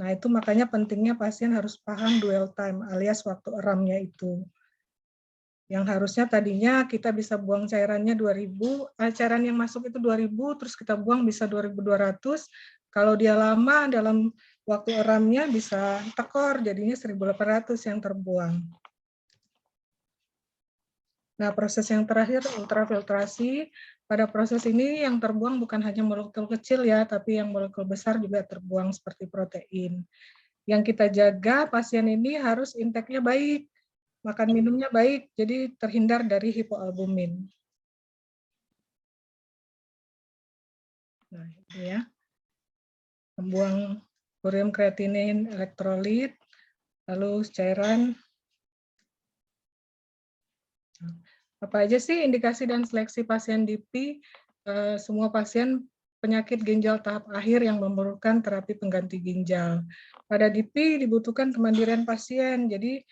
Nah, itu makanya pentingnya pasien harus paham dwell time, alias waktu eramnya itu. Yang harusnya tadinya kita bisa buang cairannya 2.000, cairan yang masuk itu 2.000, terus kita buang bisa 2.200. Kalau dia lama dalam waktu eramnya bisa tekor, jadinya 1.800 yang terbuang. Nah, proses yang terakhir, ultrafiltrasi. Pada proses ini yang terbuang bukan hanya molekul kecil ya, tapi yang molekul besar juga terbuang seperti protein. Yang kita jaga, pasien ini harus intake-nya baik, makan minumnya baik, jadi terhindar dari hipoalbumin. Nah, itu ya. Membuang ureum kreatinin, elektrolit, lalu cairan. Apa aja sih indikasi dan seleksi pasien DP? Semua pasien penyakit ginjal tahap akhir yang memerlukan terapi pengganti ginjal. Pada DP dibutuhkan kemandirian pasien, jadi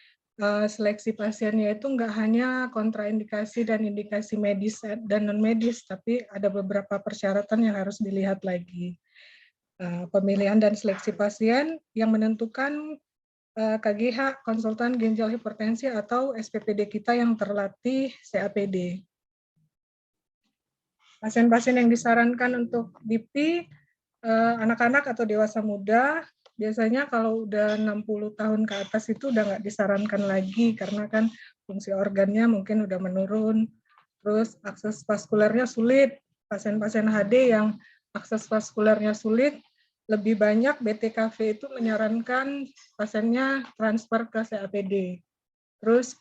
seleksi pasiennya itu nggak hanya kontraindikasi dan indikasi medis dan non-medis, tapi ada beberapa persyaratan yang harus dilihat lagi. Pemilihan dan seleksi pasien yang menentukan KGH, konsultan ginjal hipertensi atau SPPD kita yang terlatih CAPD. Pasien-pasien yang disarankan untuk DP, anak-anak atau dewasa muda, biasanya kalau udah 60 tahun ke atas itu udah nggak disarankan lagi, karena kan fungsi organnya mungkin udah menurun, terus akses vaskulernya sulit. Pasien-pasien HD yang akses vaskulernya sulit, lebih banyak BTKV itu menyarankan pasiennya transfer ke CAPD. Terus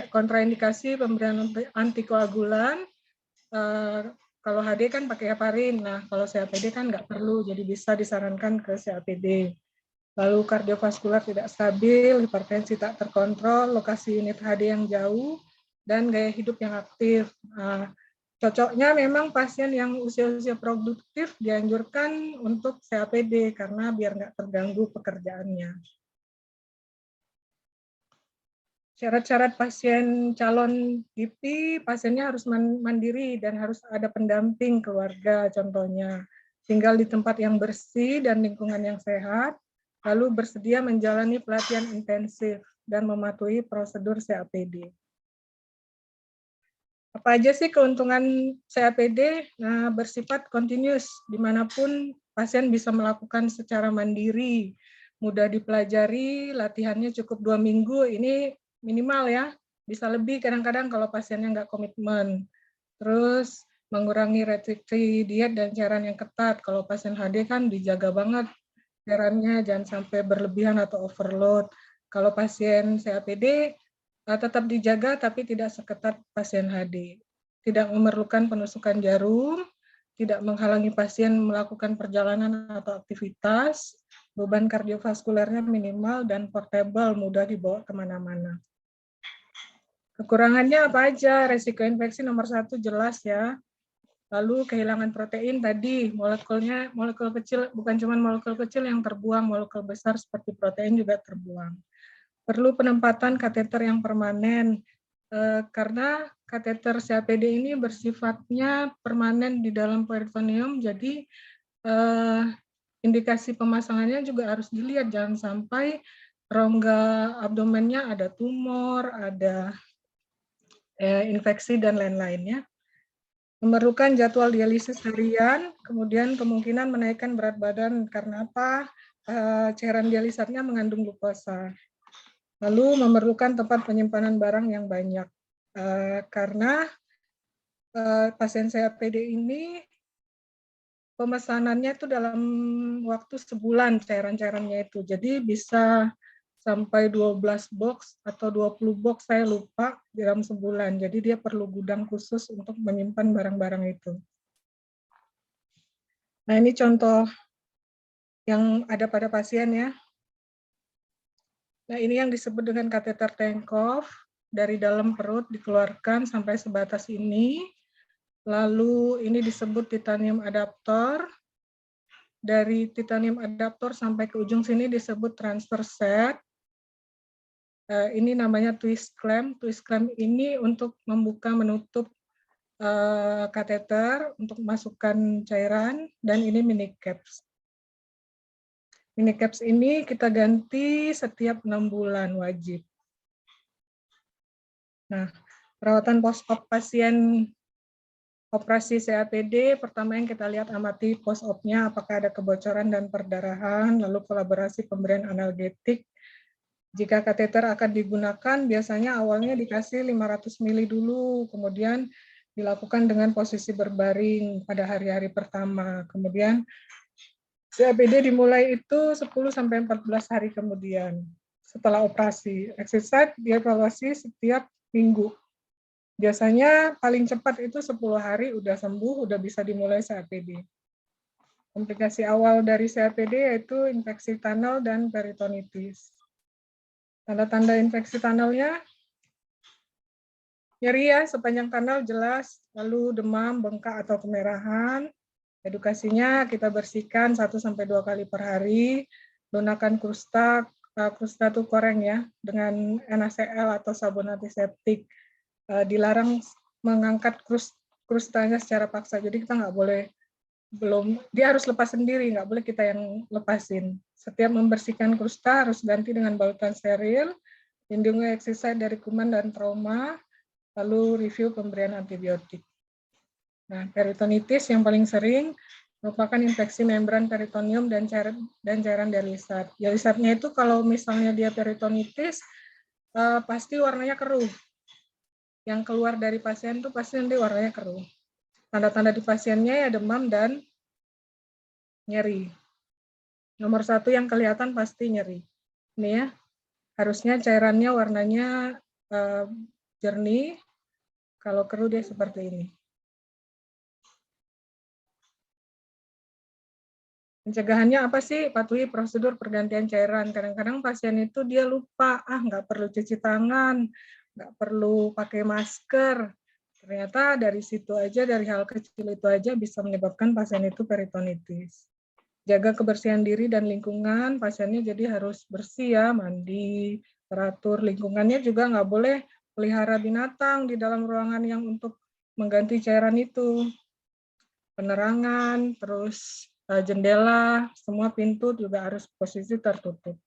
kontraindikasi pemberian antikoagulan, kalau HD kan pakai heparin, nah kalau CAPD kan nggak perlu, jadi bisa disarankan ke CAPD. Lalu kardiovaskular tidak stabil, hipertensi tak terkontrol, lokasi unit HD yang jauh, dan gaya hidup yang aktif. Cocoknya memang pasien yang usia-usia produktif dianjurkan untuk CAPD karena biar nggak terganggu pekerjaannya. Syarat-syarat pasien calon GP, pasiennya harus mandiri dan harus ada pendamping keluarga contohnya. Tinggal di tempat yang bersih dan lingkungan yang sehat, lalu bersedia menjalani pelatihan intensif dan mematuhi prosedur CAPD. Apa aja sih keuntungan CAPD? Nah, bersifat continuous, dimanapun pasien bisa melakukan secara mandiri, mudah dipelajari, latihannya cukup 2 minggu, ini minimal ya, bisa lebih kadang-kadang kalau pasiennya nggak komitmen. Terus mengurangi restriksi diet dan cairan yang ketat. Kalau pasien HD kan dijaga banget cairannya, jangan sampai berlebihan atau overload. Kalau pasien CAPD tetap dijaga tapi tidak seketat pasien HD. Tidak memerlukan penusukan jarum, tidak menghalangi pasien melakukan perjalanan atau aktivitas, beban kardiovaskulernya minimal dan portable, mudah dibawa kemana-mana. Kekurangannya apa aja? Resiko infeksi nomor 1 jelas ya. Lalu kehilangan protein tadi, molekul kecil, bukan cuma molekul kecil yang terbuang, molekul besar seperti protein juga terbuang. Perlu penempatan kateter yang permanen, karena kateter CAPD ini bersiffatnya permanen di dalam peritoneum, jadi indikasi pemasangannya juga harus dilihat, jangan sampai rongga abdomennya ada tumor, ada infeksi dan lain-lainnya. Memerlukan jadwal dialisis harian, kemudian kemungkinan menaikkan berat badan karena apa? Cairan dialisatnya mengandung glukosa. Lalu memerlukan tempat penyimpanan barang yang banyak karena pasien CAPD ini pemesanannya itu dalam waktu sebulan cairan-cairannya itu, jadi bisa sampai 12 box atau 20 box, saya lupa, dalam sebulan. Jadi dia perlu gudang khusus untuk menyimpan barang-barang itu. Nah, ini contoh yang ada pada pasien ya. Nah, ini yang disebut dengan kateter Tenkov, dari dalam perut dikeluarkan sampai sebatas ini. Lalu ini disebut titanium adaptor. Dari titanium adaptor sampai ke ujung sini disebut transfer set. Ini namanya twist clamp. Twist clamp ini untuk membuka menutup kateter untuk masukkan cairan, dan ini mini caps. Mini caps ini kita ganti setiap 6 bulan wajib. Nah, perawatan post-op pasien operasi CAPD, pertama yang kita lihat amati post-op-nya, apakah ada kebocoran dan perdarahan, lalu kolaborasi pemberian analgetik. Jika kateter akan digunakan, biasanya awalnya dikasih 500 ml dulu, kemudian dilakukan dengan posisi berbaring pada hari-hari pertama. Kemudian CAPD dimulai itu 10-14 hari kemudian setelah operasi. Exercise dievaluasi setiap minggu. Biasanya paling cepat itu 10 hari udah sembuh, udah bisa dimulai CAPD. Komplikasi awal dari CAPD yaitu infeksi tunnel dan peritonitis. Tanda-tanda infeksi tunnelnya, nyeri ya sepanjang tunnel jelas, lalu demam, bengkak atau kemerahan. Edukasinya kita bersihkan 1-2 kali per hari, gunakan krusta itu koreng ya, dengan NaCl atau sabun antiseptik. Dilarang mengangkat krustanya secara paksa, jadi kita nggak boleh, dia harus lepas sendiri, nggak boleh kita yang lepasin. Setiap membersihkan krusta harus ganti dengan balutan steril, lindungi exercise dari kuman dan trauma, lalu review pemberian antibiotik. Nah, peritonitis yang paling sering merupakan infeksi membran peritoneum dan cairan dialisat. Dialisatnya itu kalau misalnya dia peritonitis, pasti warnanya keruh. Yang keluar dari pasien itu pasti nanti warnanya keruh. Tanda-tanda di pasiennya ya demam dan nyeri. Nomor 1 yang kelihatan pasti nyeri. Ini ya, harusnya cairannya warnanya jernih, kalau keruh dia seperti ini. Pencegahannya apa sih? Patuhi prosedur pergantian cairan. Kadang-kadang pasien itu dia lupa, nggak perlu cuci tangan, nggak perlu pakai masker. Ternyata dari situ aja, dari hal kecil itu aja bisa menyebabkan pasien itu peritonitis. Jaga kebersihan diri dan lingkungan, pasiennya jadi harus bersih ya, mandi, teratur. Lingkungannya juga nggak boleh pelihara binatang di dalam ruangan yang untuk mengganti cairan itu. Penerangan, terus jendela, semua pintu juga harus posisi tertutup.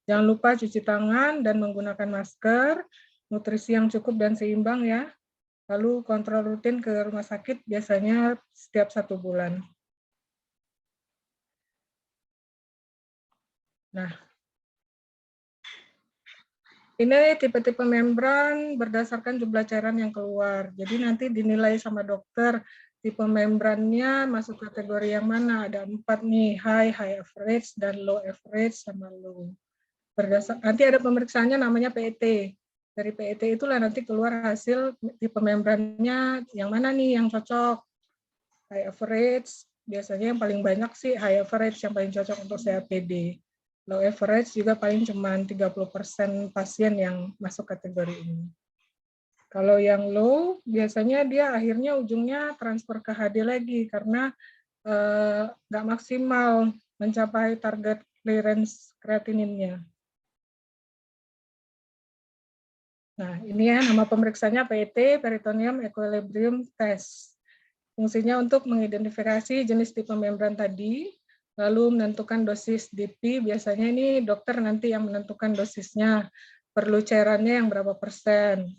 Jangan lupa cuci tangan dan menggunakan masker, nutrisi yang cukup dan seimbang ya. Lalu kontrol rutin ke rumah sakit biasanya setiap 1 bulan. Nah, ini tipe-tipe membran berdasarkan jumlah cairan yang keluar. Jadi nanti dinilai sama dokter tipe membrannya masuk kategori yang mana. Ada 4 nih, high average, dan low average, sama low. Nanti ada pemeriksaannya namanya PET. Dari PET itulah nanti keluar hasil tipe membrannya yang mana nih yang cocok. High average, biasanya yang paling banyak sih high average yang paling cocok untuk COPD. Low average juga paling cuma 30% pasien yang masuk kategori ini. Kalau yang low, biasanya dia akhirnya ujungnya transfer ke HD lagi karena nggak maksimal mencapai target clearance kreatininnya. Nah, ini ya nama pemeriksaannya PET, Peritoneum Equilibrium Test. Fungsinya untuk mengidentifikasi jenis tipe membran tadi, lalu menentukan dosis DP. Biasanya ini dokter nanti yang menentukan dosisnya, perlu cairannya yang berapa persen.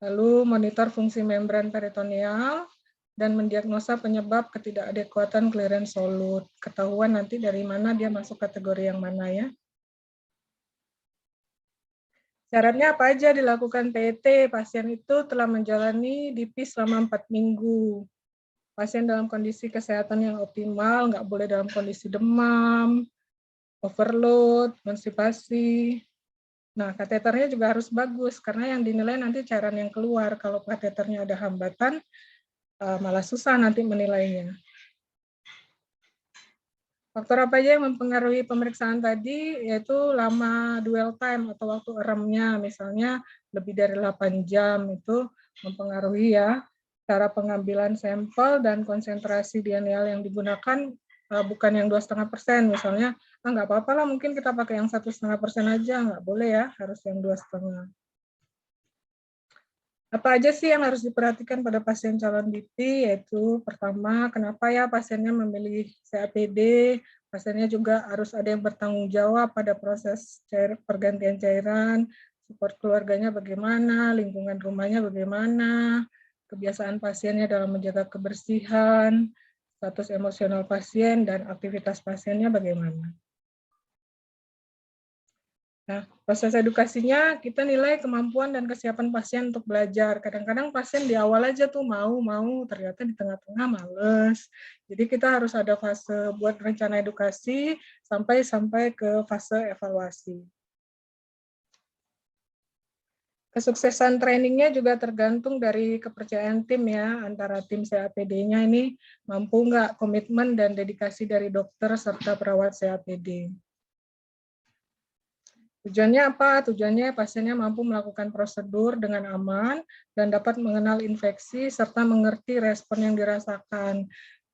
Lalu monitor fungsi membran peritoneal dan mendiagnosa penyebab ketidakadekuatan clearance solut. Ketahuan nanti dari mana dia masuk kategori yang mana ya. Syaratnya apa aja dilakukan PET? Pasien itu telah menjalani DP selama 4 minggu. Pasien dalam kondisi kesehatan yang optimal, nggak boleh dalam kondisi demam, overload, konstipasi. Nah, kateternya juga harus bagus, karena yang dinilai nanti cairan yang keluar. Kalau kateternya ada hambatan, malah susah nanti menilainya. Faktor apa aja yang mempengaruhi pemeriksaan tadi, yaitu lama dwell time atau waktu remnya, misalnya lebih dari 8 jam, itu mempengaruhi ya. Cara pengambilan sampel dan konsentrasi DNL yang digunakan bukan yang 2,5%, misalnya, nggak apa-apa lah, mungkin kita pakai yang 1,5% aja, nggak boleh ya, harus yang 2,5%. Apa aja sih yang harus diperhatikan pada pasien calon DP, yaitu pertama, kenapa ya pasiennya memilih COPD, pasiennya juga harus ada yang bertanggung jawab pada proses pergantian cairan, support keluarganya bagaimana, lingkungan rumahnya bagaimana, kebiasaan pasiennya dalam menjaga kebersihan, status emosional pasien, dan aktivitas pasiennya bagaimana. Nah, proses edukasinya kita nilai kemampuan dan kesiapan pasien untuk belajar. Kadang-kadang pasien di awal aja tuh mau, ternyata di tengah-tengah males. Jadi kita harus ada fase buat rencana edukasi sampai ke fase evaluasi. Kesuksesan trainingnya juga tergantung dari kepercayaan tim ya, antara tim COPD-nya ini mampu nggak komitmen dan dedikasi dari dokter serta perawat COPD. Tujuannya apa? Tujuannya pasiennya mampu melakukan prosedur dengan aman dan dapat mengenal infeksi serta mengerti respon yang dirasakan.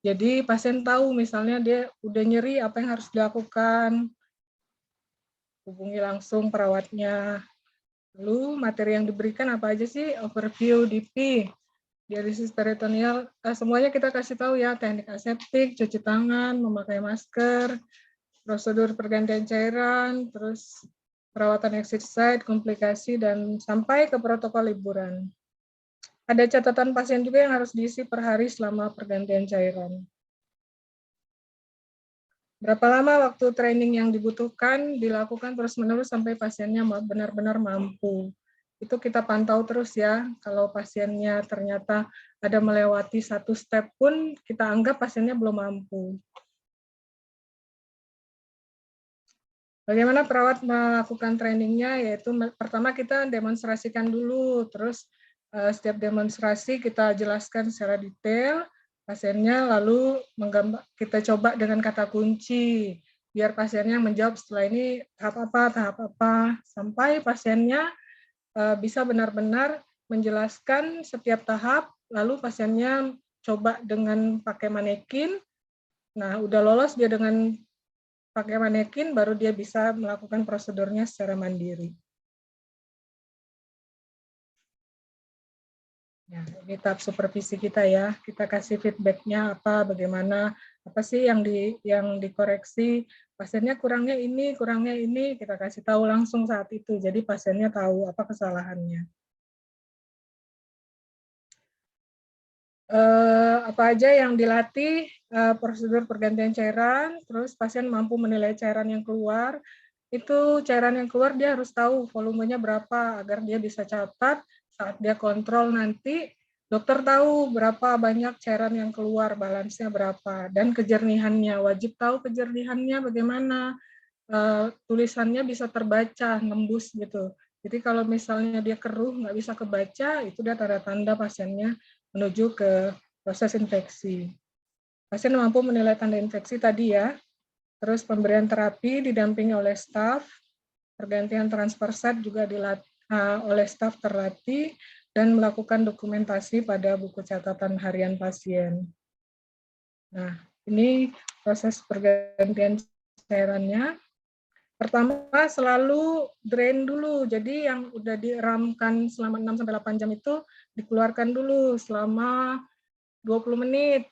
Jadi pasien tahu misalnya dia udah nyeri apa yang harus dilakukan. Hubungi langsung perawatnya. Lalu materi yang diberikan apa aja sih? Overview DP, dialisis peritoneal, semuanya kita kasih tahu ya, teknik aseptik, cuci tangan, memakai masker, prosedur pergantian cairan, terus perawatan exit site, komplikasi, dan sampai ke protokol liburan. Ada catatan pasien juga yang harus diisi per hari selama pergantian cairan. Berapa lama waktu training yang dibutuhkan dilakukan terus-menerus sampai pasiennya benar-benar mampu. Itu kita pantau terus ya. Kalau pasiennya ternyata ada melewati 1 step pun, kita anggap pasiennya belum mampu. Bagaimana perawat melakukan trainingnya, yaitu pertama kita demonstrasikan dulu, terus setiap demonstrasi kita jelaskan secara detail pasiennya, lalu kita coba dengan kata kunci, biar pasiennya menjawab setelah ini tahap apa, sampai pasiennya bisa benar-benar menjelaskan setiap tahap, lalu pasiennya coba dengan pakai manekin, nah udah lolos dia dengan pakai manekin, baru dia bisa melakukan prosedurnya secara mandiri. Ya, ini tahap supervisi kita ya. Kita kasih feedback-nya apa, bagaimana, apa sih yang dikoreksi. Pasiennya kurangnya ini, kita kasih tahu langsung saat itu. Jadi pasiennya tahu apa kesalahannya. Apa aja yang dilatih, prosedur pergantian cairan, terus pasien mampu menilai cairan yang keluar. Itu cairan yang keluar dia harus tahu volumenya berapa agar dia bisa catat saat dia kontrol nanti. Dokter tahu berapa banyak cairan yang keluar, balansnya berapa, dan kejernihannya. Wajib tahu kejernihannya bagaimana, tulisannya bisa terbaca, nembus gitu. Jadi kalau misalnya dia keruh, nggak bisa kebaca, itu dia tanda-tanda pasiennya menuju ke proses infeksi. Pasien mampu menilai tanda infeksi tadi ya, terus pemberian terapi didampingi oleh staf, pergantian transfer set juga oleh staf terlatih, dan melakukan dokumentasi pada buku catatan harian pasien. Nah, ini proses pergantian cairannya. Pertama, selalu drain dulu. Jadi yang udah diramkan selama 6-8 jam itu dikeluarkan dulu selama 20 menit.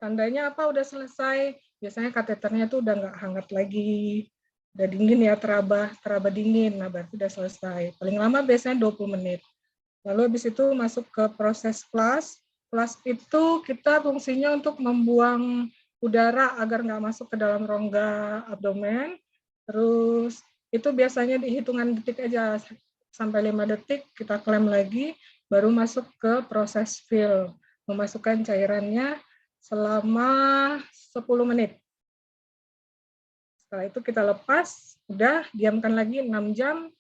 Tandanya apa? Udah selesai. Biasanya kateternya tuh udah nggak hangat lagi. Udah dingin ya, teraba dingin. Nah, berarti udah selesai. Paling lama biasanya 20 menit. Lalu habis itu masuk ke proses flush. Flush itu kita fungsinya untuk membuang udara agar nggak masuk ke dalam rongga abdomen. Terus itu biasanya di hitungan detik aja, sampai 5 detik kita klem lagi, baru masuk ke proses fill, memasukkan cairannya selama 10 menit. Setelah itu kita lepas, udah diamkan lagi 6 jam,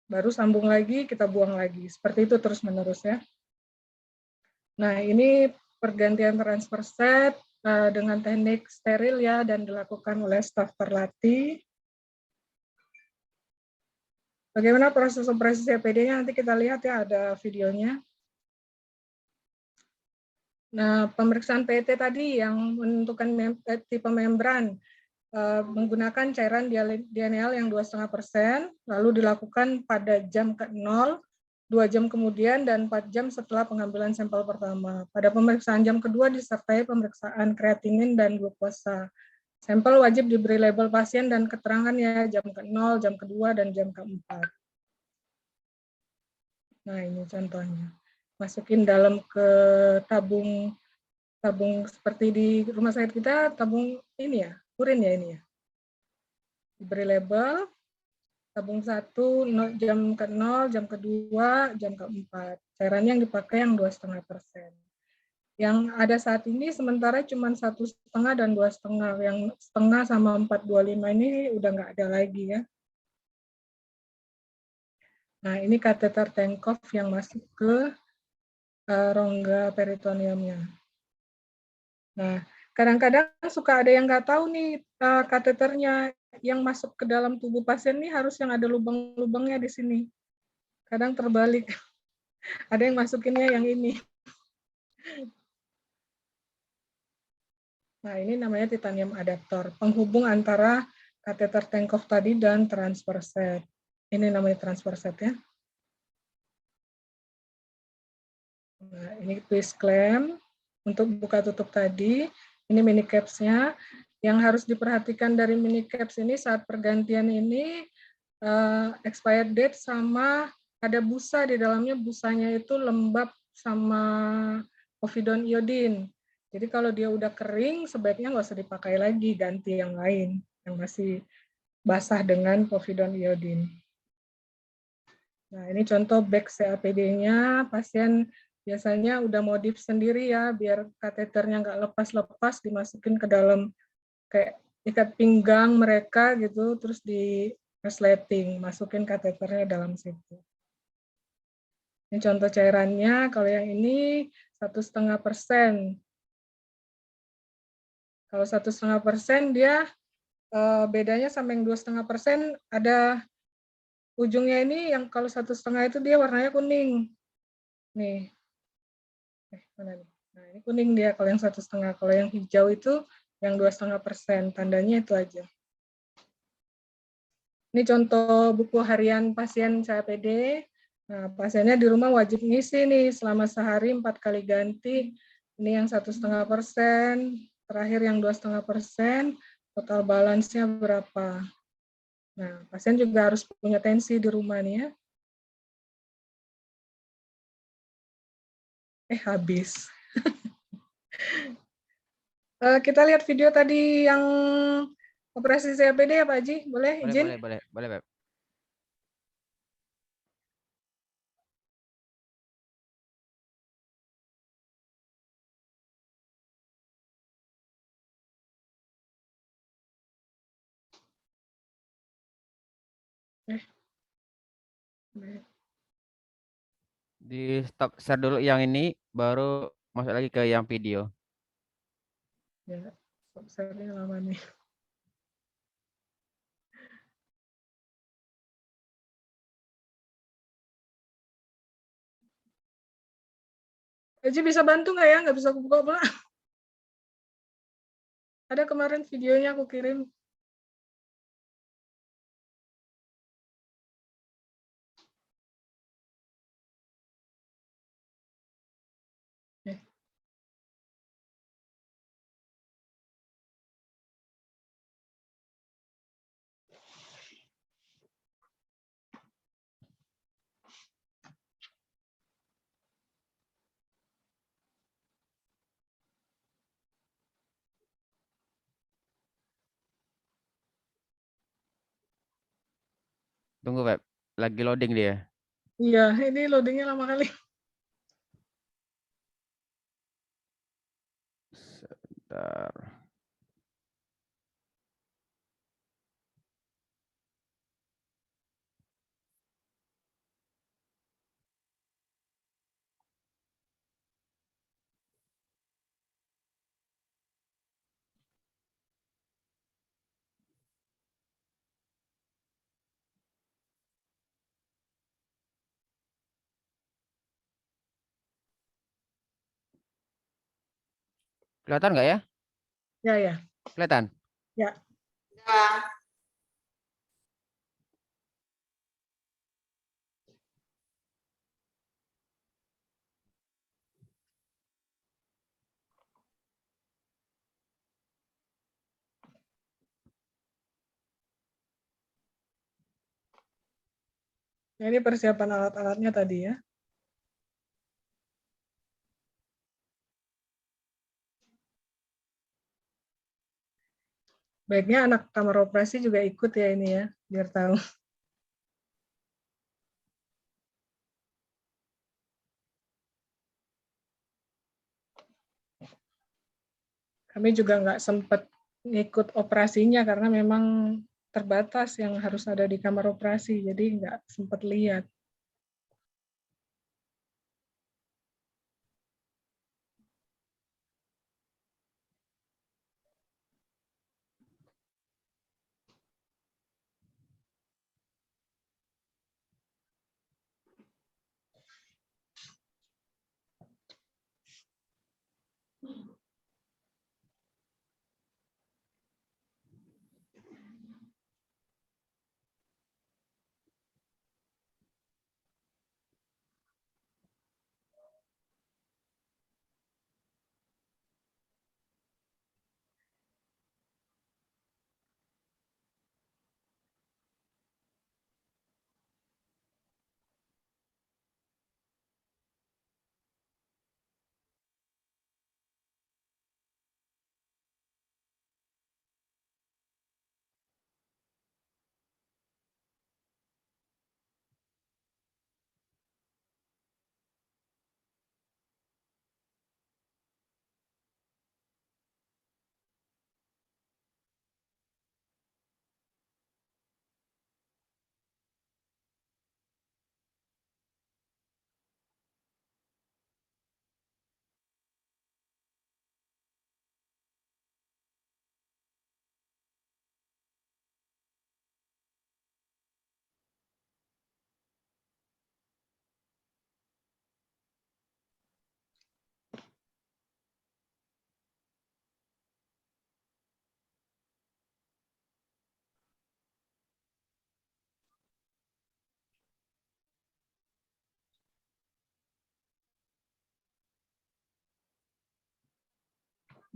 baru sambung lagi, kita buang lagi. Seperti itu terus-menerus ya. Nah, ini pergantian transfer set dengan teknik steril ya, dan dilakukan oleh staf terlatih. Bagaimana proses operasi CAPD-nya, nanti kita lihat ya, ada videonya. Nah, pemeriksaan PET tadi yang menentukan tipe membran menggunakan cairan dianeal yang 2,5%, lalu dilakukan pada jam ke-0, 2 jam kemudian, dan 4 jam setelah pengambilan sampel pertama. Pada pemeriksaan jam kedua disertai pemeriksaan kreatinin dan glukosa. Sampel wajib diberi label pasien dan keterangannya jam ke-0, jam kedua, dan jam ke-4. Nah, ini contohnya. Masukin dalam ke tabung seperti di rumah sakit kita, tabung ini ya, urin ya ini ya. Diberi label, tabung 1 jam ke-0, jam kedua, jam ke-4. Cairannya yang dipakai yang 2,5%. Yang ada saat ini sementara cuma 1,5 dan 2,5. Yang setengah sama 4,25 ini udah nggak ada lagi ya. Nah, ini kateter Tenkov yang masuk ke rongga peritoneumnya. Nah, kadang-kadang suka ada yang nggak tahu nih kateternya yang masuk ke dalam tubuh pasien nih harus yang ada lubang-lubangnya di sini. Kadang terbalik. Ada yang masukinnya yang ini. Nah, ini namanya titanium adaptor, penghubung antara kateter Tenkov tadi dan transfer set. Ini namanya transfer set ya. Nah, ini twist clamp untuk buka tutup tadi. Ini mini caps-nya. Yang harus diperhatikan dari mini caps ini saat pergantian ini expired date sama ada busa di dalamnya. Busanya itu lembab sama povidone iodine. Jadi kalau dia udah kering, sebaiknya nggak usah dipakai lagi, ganti yang lain yang masih basah dengan povidone iodine. Nah, ini contoh bag CAPD-nya. Pasien biasanya udah modif sendiri ya, biar kateternya nggak lepas-lepas, dimasukin ke dalam kayak ikat pinggang mereka gitu, terus di resleting, masukin kateternya dalam situ. Ini contoh cairannya. Kalau yang ini 1,5%. Kalau 1,5% dia bedanya sama yang 2,5% ada ujungnya ini, yang kalau 1,5 itu dia warnanya kuning. Nih. Mana nih? Nah, ini kuning dia kalau yang 1,5. Kalau yang hijau itu yang 2,5%. Tandanya itu aja. Ini contoh buku harian pasien CAPD. Nah, pasiennya di rumah wajib ngisi nih selama sehari 4 kali ganti. Ini yang 1,5%, terakhir yang 2,5%, total balance-nya berapa. Nah, pasien juga harus punya tensi di rumah nih ya. Habis. Kita lihat video tadi yang operasi CAPD ya Pak Haji, boleh izin? Boleh, Beb. Di stop share dulu yang ini, baru masuk lagi ke yang video. Ya, share-nya lama nih. Haji bisa bantu nggak ya? Nggak bisa buka pula. Ada kemarin videonya aku kirim. Tunggu, Beb. Lagi loading dia. Iya, ini loadingnya lama kali. Sebentar. Kelihatan nggak ya? Ya, ya. Kelihatan? Ya. Bang. Nah, ini persiapan alat-alatnya tadi ya. Baiknya anak kamar operasi juga ikut ya ini ya, biar tahu. Kami juga nggak sempat ngikut operasinya karena memang terbatas yang harus ada di kamar operasi, jadi nggak sempat lihat.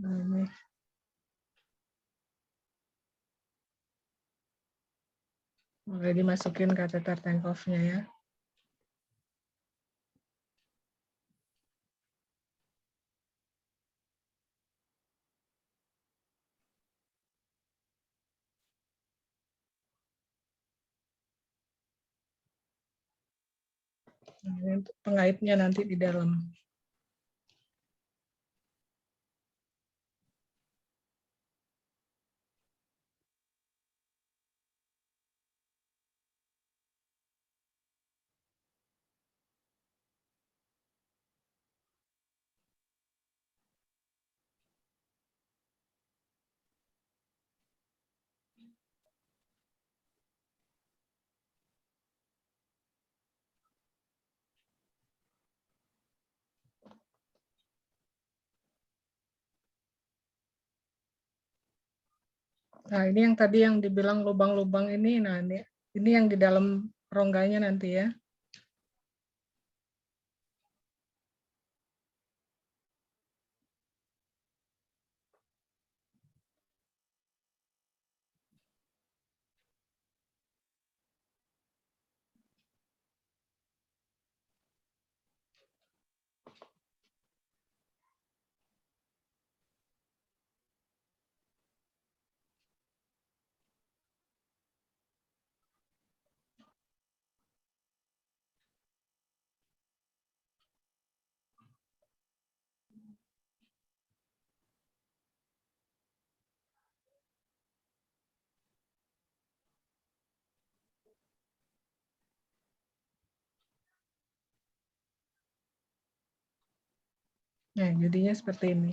Nah, ini. Mulai dimasukin kateter tank off-nya ya. Nah, ini untuk pengaitnya nanti di dalam. Nah, ini yang tadi yang dibilang lubang-lubang ini, nah ini yang di dalam rongganya nanti ya. Nah, jadinya seperti ini.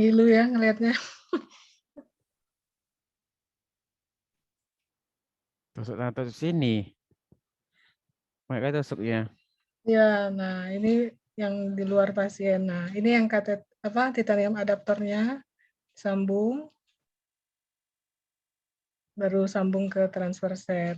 Ngilu ya ngelihatnya. Tusuk sana tusuk sini. Mereka tusuknya. Ya, nah ini yang di luar pasien. Nah, ini yang titanium adaptornya sambung, baru sambung ke transfer set.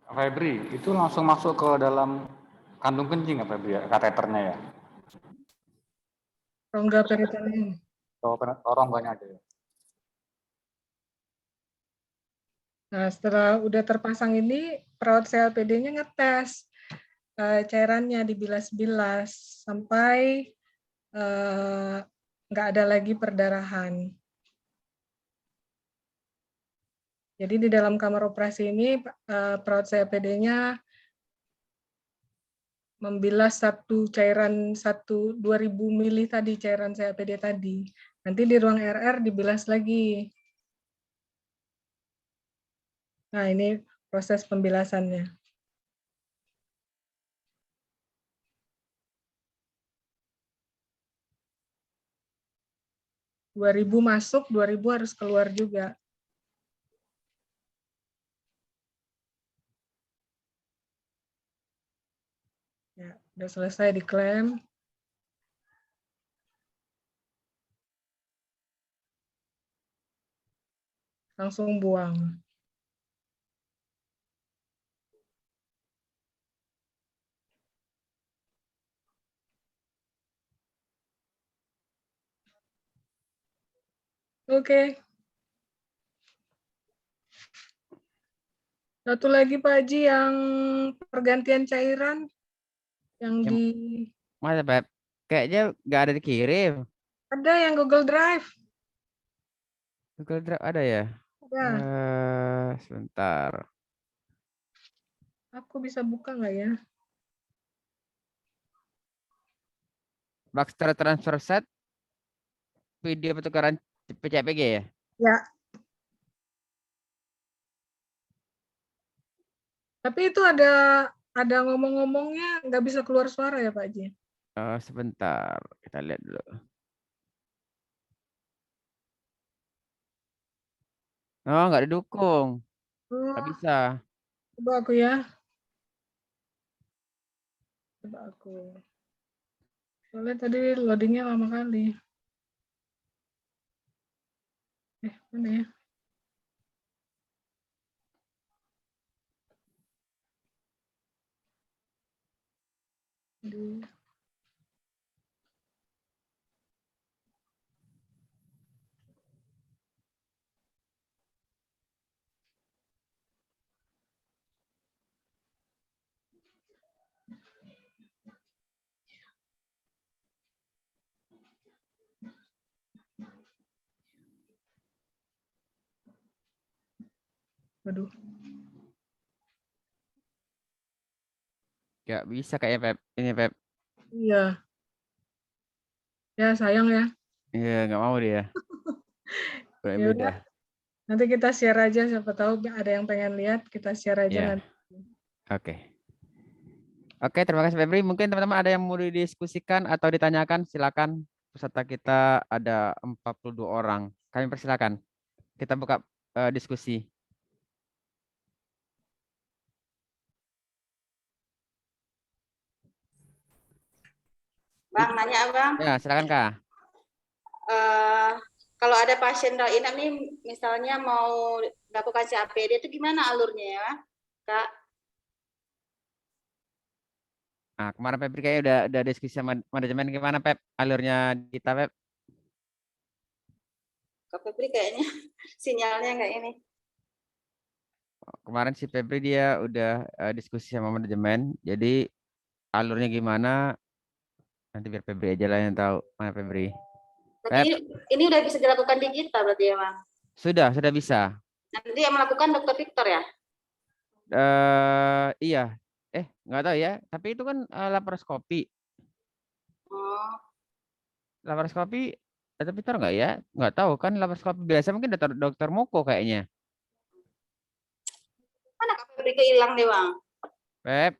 Febri, itu langsung masuk ke dalam kantung kencing ya Febri ya, kateternya ya? Rongga peritoneum. Rongganya aja ya? Nah, setelah udah terpasang ini, perawat CLPD-nya ngetes cairannya dibilas-bilas sampai nggak ada lagi perdarahan. Jadi di dalam kamar operasi ini perawat CLPD-nya membilas satu cairan 2000 mili tadi, cairan CLPD tadi. Nanti di ruang RR dibilas lagi. Nah, ini proses pembilasannya. 2000 masuk, 2000 harus keluar juga. Ya, udah selesai diklaim. Langsung buang. Oke. Satu lagi Pak Haji yang pergantian cairan yang Yang- di Masa Pep? Kayaknya nggak ada dikirim. ada yang Google Drive. Google Drive ada ya? Ya, Sebentar. aku bisa buka nggak ya? Baxter Transfer Set video pertukaran PCPG ya? Ya. Tapi itu ada ngomong-ngomongnya nggak bisa keluar suara ya Pak Haji? Sebentar, kita lihat dulu. Oh, nggak didukung. Nggak Oh, bisa. coba aku ya. Coba aku. Soalnya tadi loadingnya lama kali. Mana ya? Di- Waduh. Nggak bisa kayaknya Pep. Ini Pep. Iya. Ya sayang ya. Iya, nggak mau dia. Kurang Ya beda. udah. Nanti kita share aja, siapa tahu ada yang pengen lihat, kita share aja Iya. nanti. Oke. Oke, terima kasih Febri. Mungkin teman-teman ada yang mau didiskusikan atau ditanyakan, silakan. Peserta kita ada 42 orang. Kami persilakan. Kita buka diskusi. Bang, nanya Bang, Ya, silakan Kak. kalau ada pasien rawat inap nih, misalnya mau lakukan CAPD itu gimana alurnya ya, Kak? Nah, kemarin Febri kayaknya udah diskusi sama manajemen gimana Pep alurnya kita Pep. Kak Febri kayaknya sinyalnya nggak ini. Kemarin si Febri dia udah diskusi sama manajemen. Jadi alurnya gimana nanti biar Febri aja lah yang tahu. Mana Febri? Berarti Pep, ini udah bisa dilakukan digital berarti ya Bang? sudah bisa. Nanti yang melakukan Dokter Victor ya? Iya. Nggak tahu ya. Tapi itu kan laparoskopi. Oh, Laparoskopi dokter Victor nggak ya? Nggak tahu kan laparoskopi biasa mungkin dokter Moko kayaknya. mana Kak Febri kehilang deh Bang? Pep.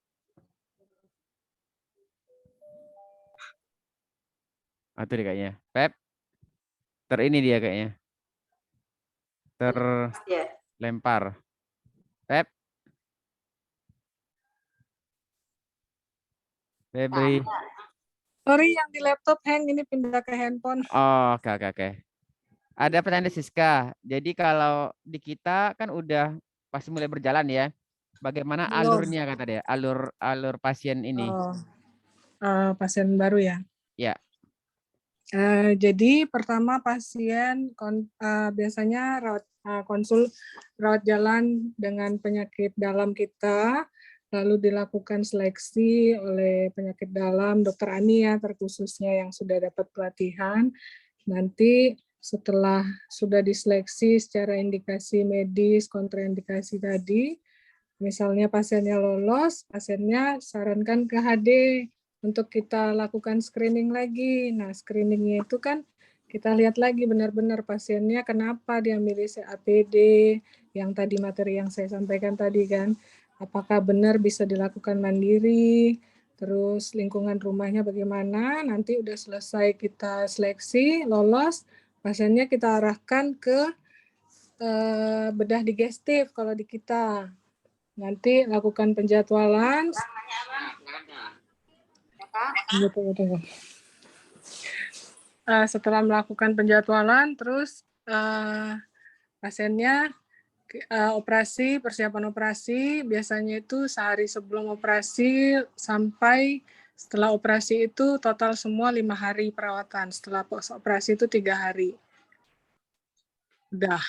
Itu dia kayaknya. Pep. Ini dia kayaknya. Ya. Terlempar. Pep. Febri. Sorry yang di laptop hang, ini pindah ke handphone. Oh, oke. Ada pertanyaan dari Siska. Jadi kalau di kita kan udah pasti mulai berjalan ya. Bagaimana Belum. alurnya kata dia? Alur pasien ini. Oh, pasien baru ya. Ya. Jadi pertama pasien biasanya konsul rawat jalan dengan penyakit dalam kita, lalu dilakukan seleksi oleh penyakit dalam Dokter Ani ya terkhususnya yang sudah dapat pelatihan. Nanti setelah sudah diseleksi secara indikasi medis, kontraindikasi tadi, misalnya pasiennya lolos, pasiennya sarankan ke HD untuk kita lakukan screening lagi. Nah, screeningnya itu kan kita lihat lagi benar-benar pasiennya kenapa dia milih CAPD, yang tadi materi yang saya sampaikan tadi kan, apakah benar bisa dilakukan mandiri, terus lingkungan rumahnya bagaimana, nanti udah selesai kita seleksi, lolos, pasiennya kita arahkan ke bedah digestif kalau di kita. Nanti lakukan penjadwalan. Tunggu. Setelah melakukan penjadwalan, terus pasiennya operasi, persiapan operasi, biasanya itu sehari sebelum operasi sampai setelah operasi itu total semua 5 hari perawatan. Setelah operasi itu 3 hari. Udah.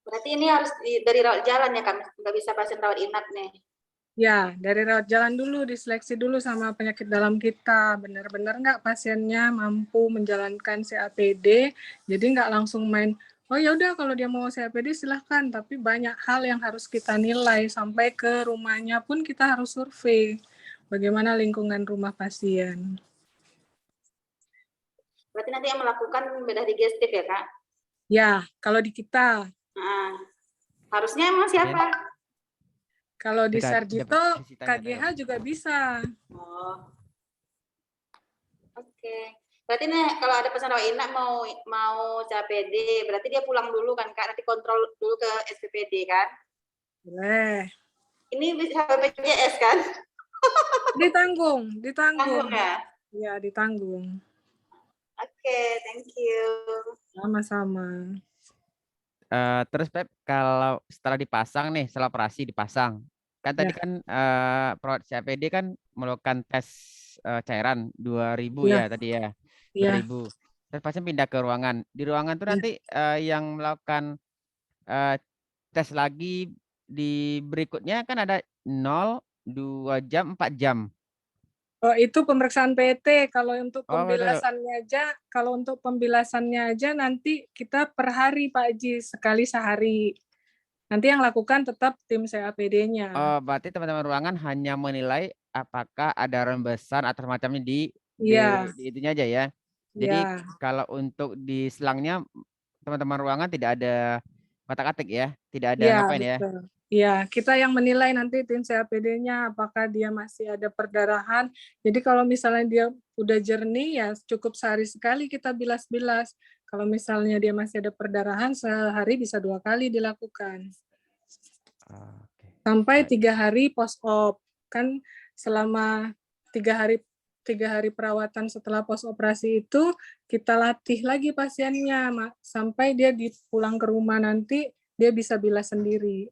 Berarti ini harus dari rawat jalan ya Kak, nggak bisa pasien rawat inap nih. Ya, dari rawat jalan dulu, diseleksi dulu sama penyakit dalam kita. Benar-benar nggak pasiennya mampu menjalankan CAPD, jadi nggak langsung main, oh ya udah kalau dia mau CAPD silahkan, tapi banyak hal yang harus kita nilai, sampai ke rumahnya pun kita harus survei. Bagaimana lingkungan rumah pasien. Berarti nanti yang melakukan bedah digestif ya Kak? Ya, kalau di kita. Nah, harusnya emang siapa? Kalau di Dekat- Sarjito, dapat sisi tanya KGH tadi. juga bisa. Oh. Oke. Berarti nih kalau ada pasien rawat inap mau CAPD, berarti dia pulang dulu kan Kak, nanti kontrol dulu ke SPPD kan? Boleh. Ini bisa BPJS kan? Ditanggung. Tanggung ya? Ya, ditanggung. Oke, thank you. Sama-sama. Terus Pep, kalau setelah dipasang nih, setelah operasi dipasang, kan tadi Ya. kan perawat CAPD kan melakukan tes cairan 2000 Ya. ya tadi ya, Ya. 2000. Terus pasien pindah ke ruangan. Di ruangan tuh Ya. nanti yang melakukan tes lagi di berikutnya kan ada 0, 2 jam, 4 jam. Oh, itu pemeriksaan PET. Kalau untuk Oh, betul. pembilasannya aja nanti kita per hari Pak Haji, sekali sehari. Nanti yang lakukan tetap tim CAPD-nya. Oh, berarti teman-teman ruangan hanya menilai apakah ada rembesan atau macamnya di Iya. itunya aja ya. Jadi Ya. kalau untuk di selangnya teman-teman ruangan tidak ada kotak-katik ya, tidak ada Iya, ngapain ya. betul. Iya, kita yang menilai nanti tim CAPD-nya apakah dia masih ada perdarahan. Jadi kalau misalnya dia udah jernih ya cukup sehari sekali kita bilas-bilas. Kalau misalnya dia masih ada perdarahan sehari bisa 2 kali dilakukan. Oke. Sampai Baik. 3 hari post-op. Kan selama 3 hari perawatan setelah post operasi itu kita latih lagi pasiennya sampai dia pulang ke rumah nanti dia bisa bilas sendiri.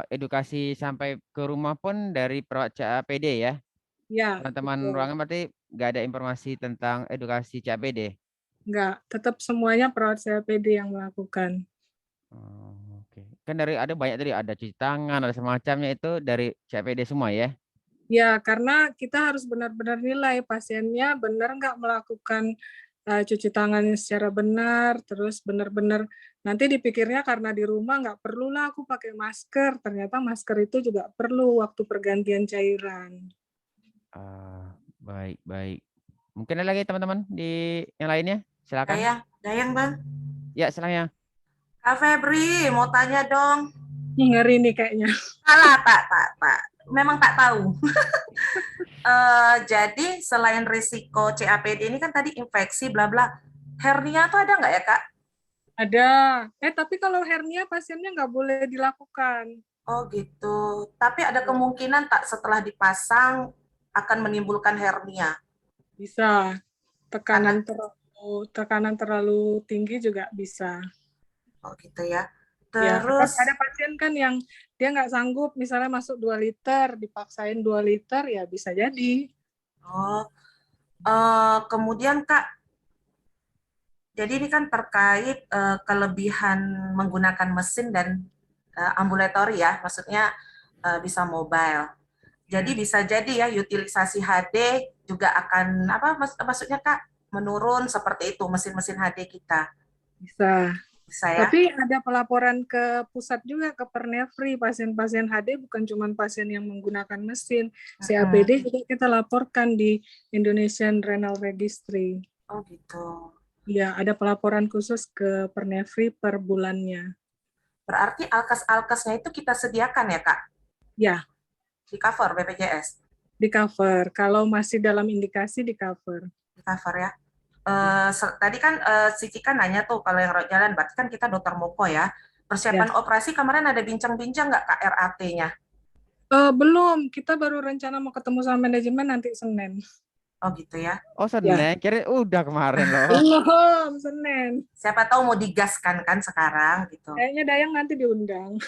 Edukasi sampai ke rumah pun dari perawat CAPD ya. Ya, Teman-teman betul. ruangan berarti nggak ada informasi tentang edukasi CAPD. Enggak, tetap semuanya perawat CAPD yang melakukan. Oh, oke. Kan ada banyak tadi, ada cuci tangan, ada semacamnya itu dari CAPD semua ya. Ya, karena kita harus benar-benar nilai pasiennya benar nggak melakukan cuci tangannya secara benar, terus benar-benar nanti dipikirnya karena di rumah nggak perlulah aku pakai masker, ternyata masker itu juga perlu waktu pergantian cairan. Baik, baik. Mungkin ada lagi teman-teman di yang lainnya? Silakan. Dayang Bang. Ya, silakan. Kak Febri, mau tanya dong. Ngeri nih kayaknya. Alah, tak. Memang tak tahu. Jadi selain risiko CAPD ini kan tadi infeksi bla bla, hernia tuh ada nggak ya Kak? Ada. Tapi kalau hernia pasiennya nggak boleh dilakukan. Oh gitu. Tapi ada kemungkinan tak setelah dipasang akan menimbulkan hernia? Bisa. Tekanan terlalu tinggi juga bisa. Oh gitu ya. Ya, Terus ada pasien kan yang dia nggak sanggup, misalnya masuk 2 liter, dipaksain 2 liter, ya bisa jadi. kemudian Kak, jadi ini kan terkait kelebihan menggunakan mesin dan ambulatori ya, maksudnya bisa mobile. Jadi bisa jadi ya utilisasi HD juga akan maksudnya Kak menurun seperti itu mesin-mesin HD kita. Bisa. Bisa ya. Tapi ada pelaporan ke pusat juga, ke Pernefri, pasien-pasien HD bukan cuma pasien yang menggunakan mesin. CAPD juga kita laporkan di Indonesian Renal Registry. Oh gitu. Ya, ada pelaporan khusus ke Pernefri per bulannya. Berarti alkes-alkesnya itu kita sediakan ya Kak? Ya. Di cover BPJS? Di cover. Kalau masih dalam indikasi di cover. Di cover ya. Tadi kan si Cika nanya tuh kalau yang rawat jalan, berarti kan kita dokter Moko ya. Persiapan operasi kemarin ada bincang-bincang nggak Kak RAT-nya? Belum, kita baru rencana mau ketemu sama manajemen nanti Senin. Oh gitu ya. Oh, Senin, kira udah kemarin loh. Belum, Senin. Siapa tahu mau digaskan kan sekarang gitu. Kayaknya Dayang nanti diundang.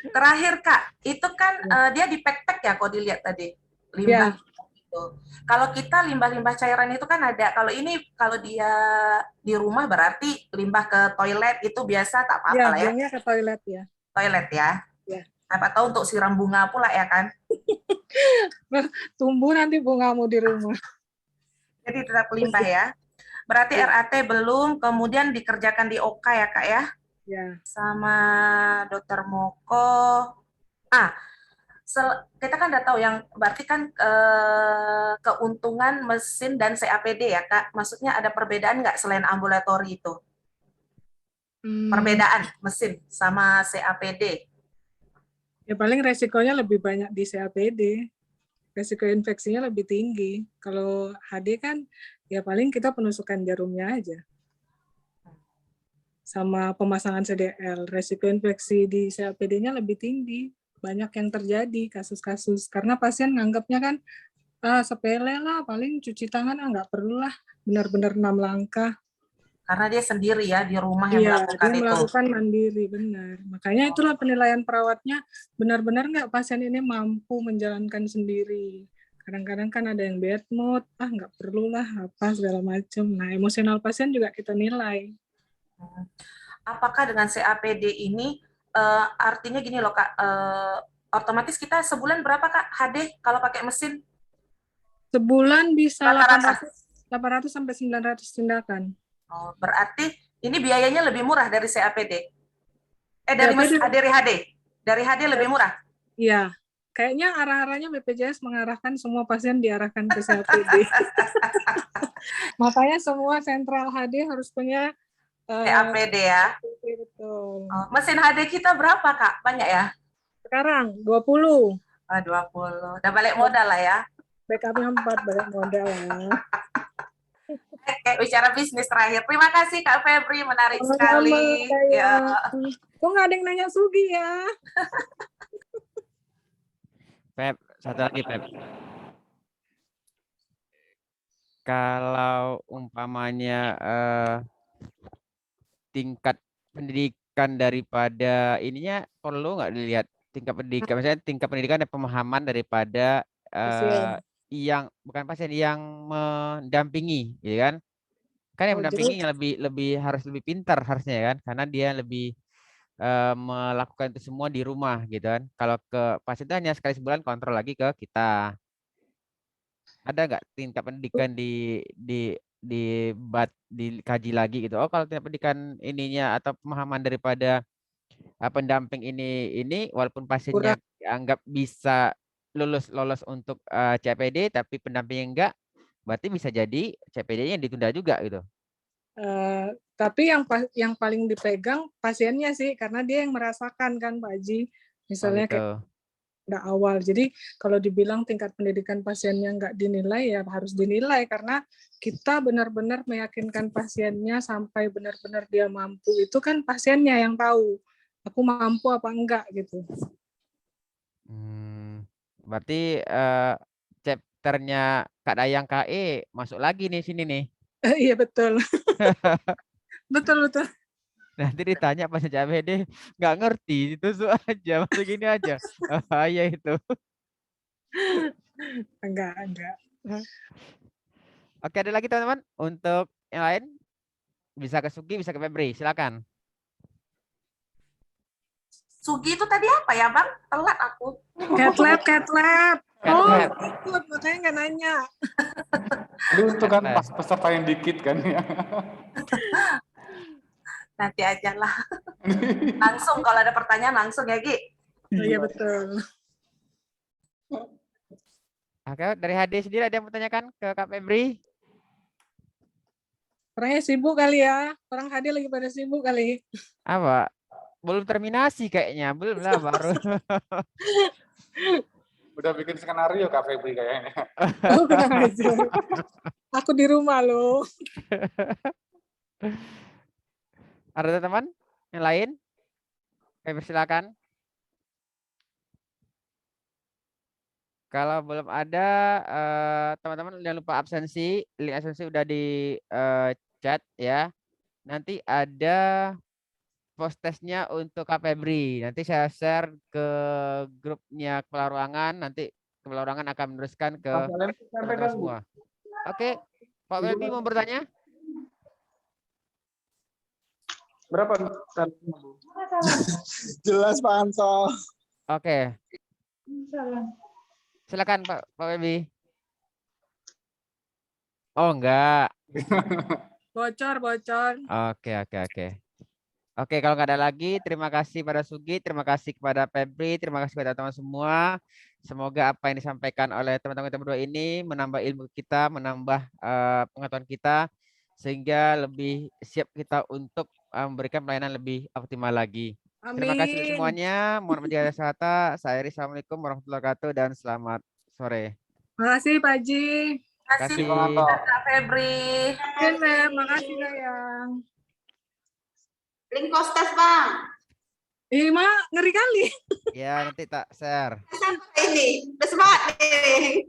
Terakhir Kak, itu kan dia di pack-pack ya kalau dilihat tadi. Limbah. Tuh. Kalau kita limbah-limbah cairan itu kan ada. Kalau ini kalau dia di rumah berarti limbah ke toilet itu biasa tak apa-apa Ya, lah ya. buangnya ke toilet ya. Toilet ya. Ya. Siapa tahu untuk siram bunga pula ya kan. Tumbuh nanti bungamu di rumah. Jadi tetap limbah ya. Berarti Ya. RAT belum, kemudian dikerjakan di OK ya Kak ya. Ya. Sama Dokter Moko. Ah, kita kan udah tahu yang berarti kan keuntungan mesin dan CAPD ya Kak. Maksudnya ada perbedaan nggak selain ambulatori itu? Perbedaan mesin sama CAPD. Ya paling resikonya lebih banyak di CAPD. Resiko infeksinya lebih tinggi. Kalau HD kan ya paling kita penusukan jarumnya aja. Sama pemasangan CDL. Resiko infeksi di CAPD-nya lebih tinggi. Banyak yang terjadi kasus-kasus. Karena pasien nganggapnya kan sepele lah, paling cuci tangan nggak perlu lah. Benar-benar 6 langkah. Karena dia sendiri ya di rumah yang Iya, melakukan dia itu. melakukan mandiri, benar. Makanya itulah penilaian perawatnya, benar-benar nggak pasien ini mampu menjalankan sendiri. Kadang-kadang kan ada yang bad mood, nggak perlu lah, apa segala macam. Nah, emosional pasien juga kita nilai. Apakah dengan CAPD ini artinya gini loh Kak, otomatis kita sebulan berapa Kak HD kalau pakai mesin? Sebulan bisa Rata-rata. 800 sampai 900 tindakan. Oh, berarti ini biayanya lebih murah dari CAPD. CAPD. Dari HD. Dari HD lebih murah. Iya. Kayaknya arah-arahnya BPJS mengarahkan semua pasien diarahkan ke CAPD. Makanya semua sentral HD harus punya CAPD ya. Betul. Oh, mesin HD kita berapa Kak? Banyak ya? Sekarang 20. 20. Udah balik modal lah ya. Backupnya 4, balik modal lah. Oke, bicara bisnis terakhir. Terima kasih Kak Febri, menarik sekali. Ya. Kok nggak ada yang nanya Sugi ya? Pep, satu lagi Pep. Kalau umpamanya tingkat pendidikan daripada ininya perlu nggak dilihat tingkat pendidikan, misalnya tingkat pendidikan dan pemahaman daripada yang bukan pasien yang mendampingi, ya kan? Kan yang mendampingi yang lebih harus lebih pintar harusnya ya kan, karena dia lebih melakukan itu semua di rumah gitu kan. Kalau ke pasien itu hanya sekali sebulan kontrol lagi ke kita. Ada nggak tingkat pendidikan dikaji lagi gitu? Oh, kalau tingkat pendidikan ininya atau pemahaman daripada pendamping ini walaupun pasiennya anggap bisa lolos untuk CPD tapi pendampingnya enggak, berarti bisa jadi CPD-nya ditunda juga gitu. Tapi yang paling dipegang pasiennya sih, karena dia yang merasakan kan Pak Haji. Misalnya gitu. kayak awal. Jadi kalau dibilang tingkat pendidikan pasiennya nggak dinilai, ya harus dinilai karena kita benar-benar meyakinkan pasiennya sampai benar-benar dia mampu. Itu kan pasiennya yang tahu, aku mampu apa enggak gitu. Berarti chapternya Kak Dayang KE masuk lagi nih sini nih. Iya betul. betul. Nanti ditanya pas CPD nggak ngerti, itu aja masuk gini aja. Bahaya itu. Enggak. Oke, ada lagi teman-teman untuk yang lain? Bisa ke Sugi, bisa ke Febri, silakan. Sugi itu tadi apa ya Bang? Telat aku. Catlab. Oh, ikut, makanya nggak nanya. Aduh, itu kan pas peserta yang dikit kan ya. Nanti aja lah. Langsung kalau ada pertanyaan langsung ya Gi. Iya betul. Oke, dari HD sendiri ada yang bertanyakan ke Kak Febri? Orangnya sibuk kali ya. Orang HD lagi pada sibuk kali. Apa? Belum terminasi kayaknya, belum lah baru. Udah bikin skenario Kak Febri kayaknya. Oh, aja. Aku di rumah loh. Ada teman yang lain? Febri silakan. Kalau belum ada, teman-teman jangan lupa absensi. Link absensi udah di chat ya. Nanti ada post testnya untuk Kak Febri. Nanti saya share ke grupnya kepala ruangan. Nanti Kepala Ruangan akan meneruskan ke Pak Salim, sampai teman-teman ganggu. semua. Oke, Pak Welby mau bertanya? Berapa? Jelas Pak Ansol. Oke, silakan Pak Welby. Oh enggak. Bocor. Oke. Oke, kalau nggak ada lagi, terima kasih pada Sugi, terima kasih kepada Febri, terima kasih kepada teman-teman semua. Semoga apa yang disampaikan oleh teman-teman kita berdua ini menambah ilmu kita, menambah pengetahuan kita, sehingga lebih siap kita untuk memberikan pelayanan lebih optimal lagi. Terima kasih untuk semuanya. Mohon menjaga kesehatan. Saya Eri, Assalamualaikum warahmatullahi wabarakatuh dan selamat sore. Makasih Pak Haji. Terima kasih Terima kasih. Kak Febri. Makasih sayang. Link postas, Bang. Ini mah ngeri kali. Ya, nanti tak share. Sampai ini. Udah semangat nih.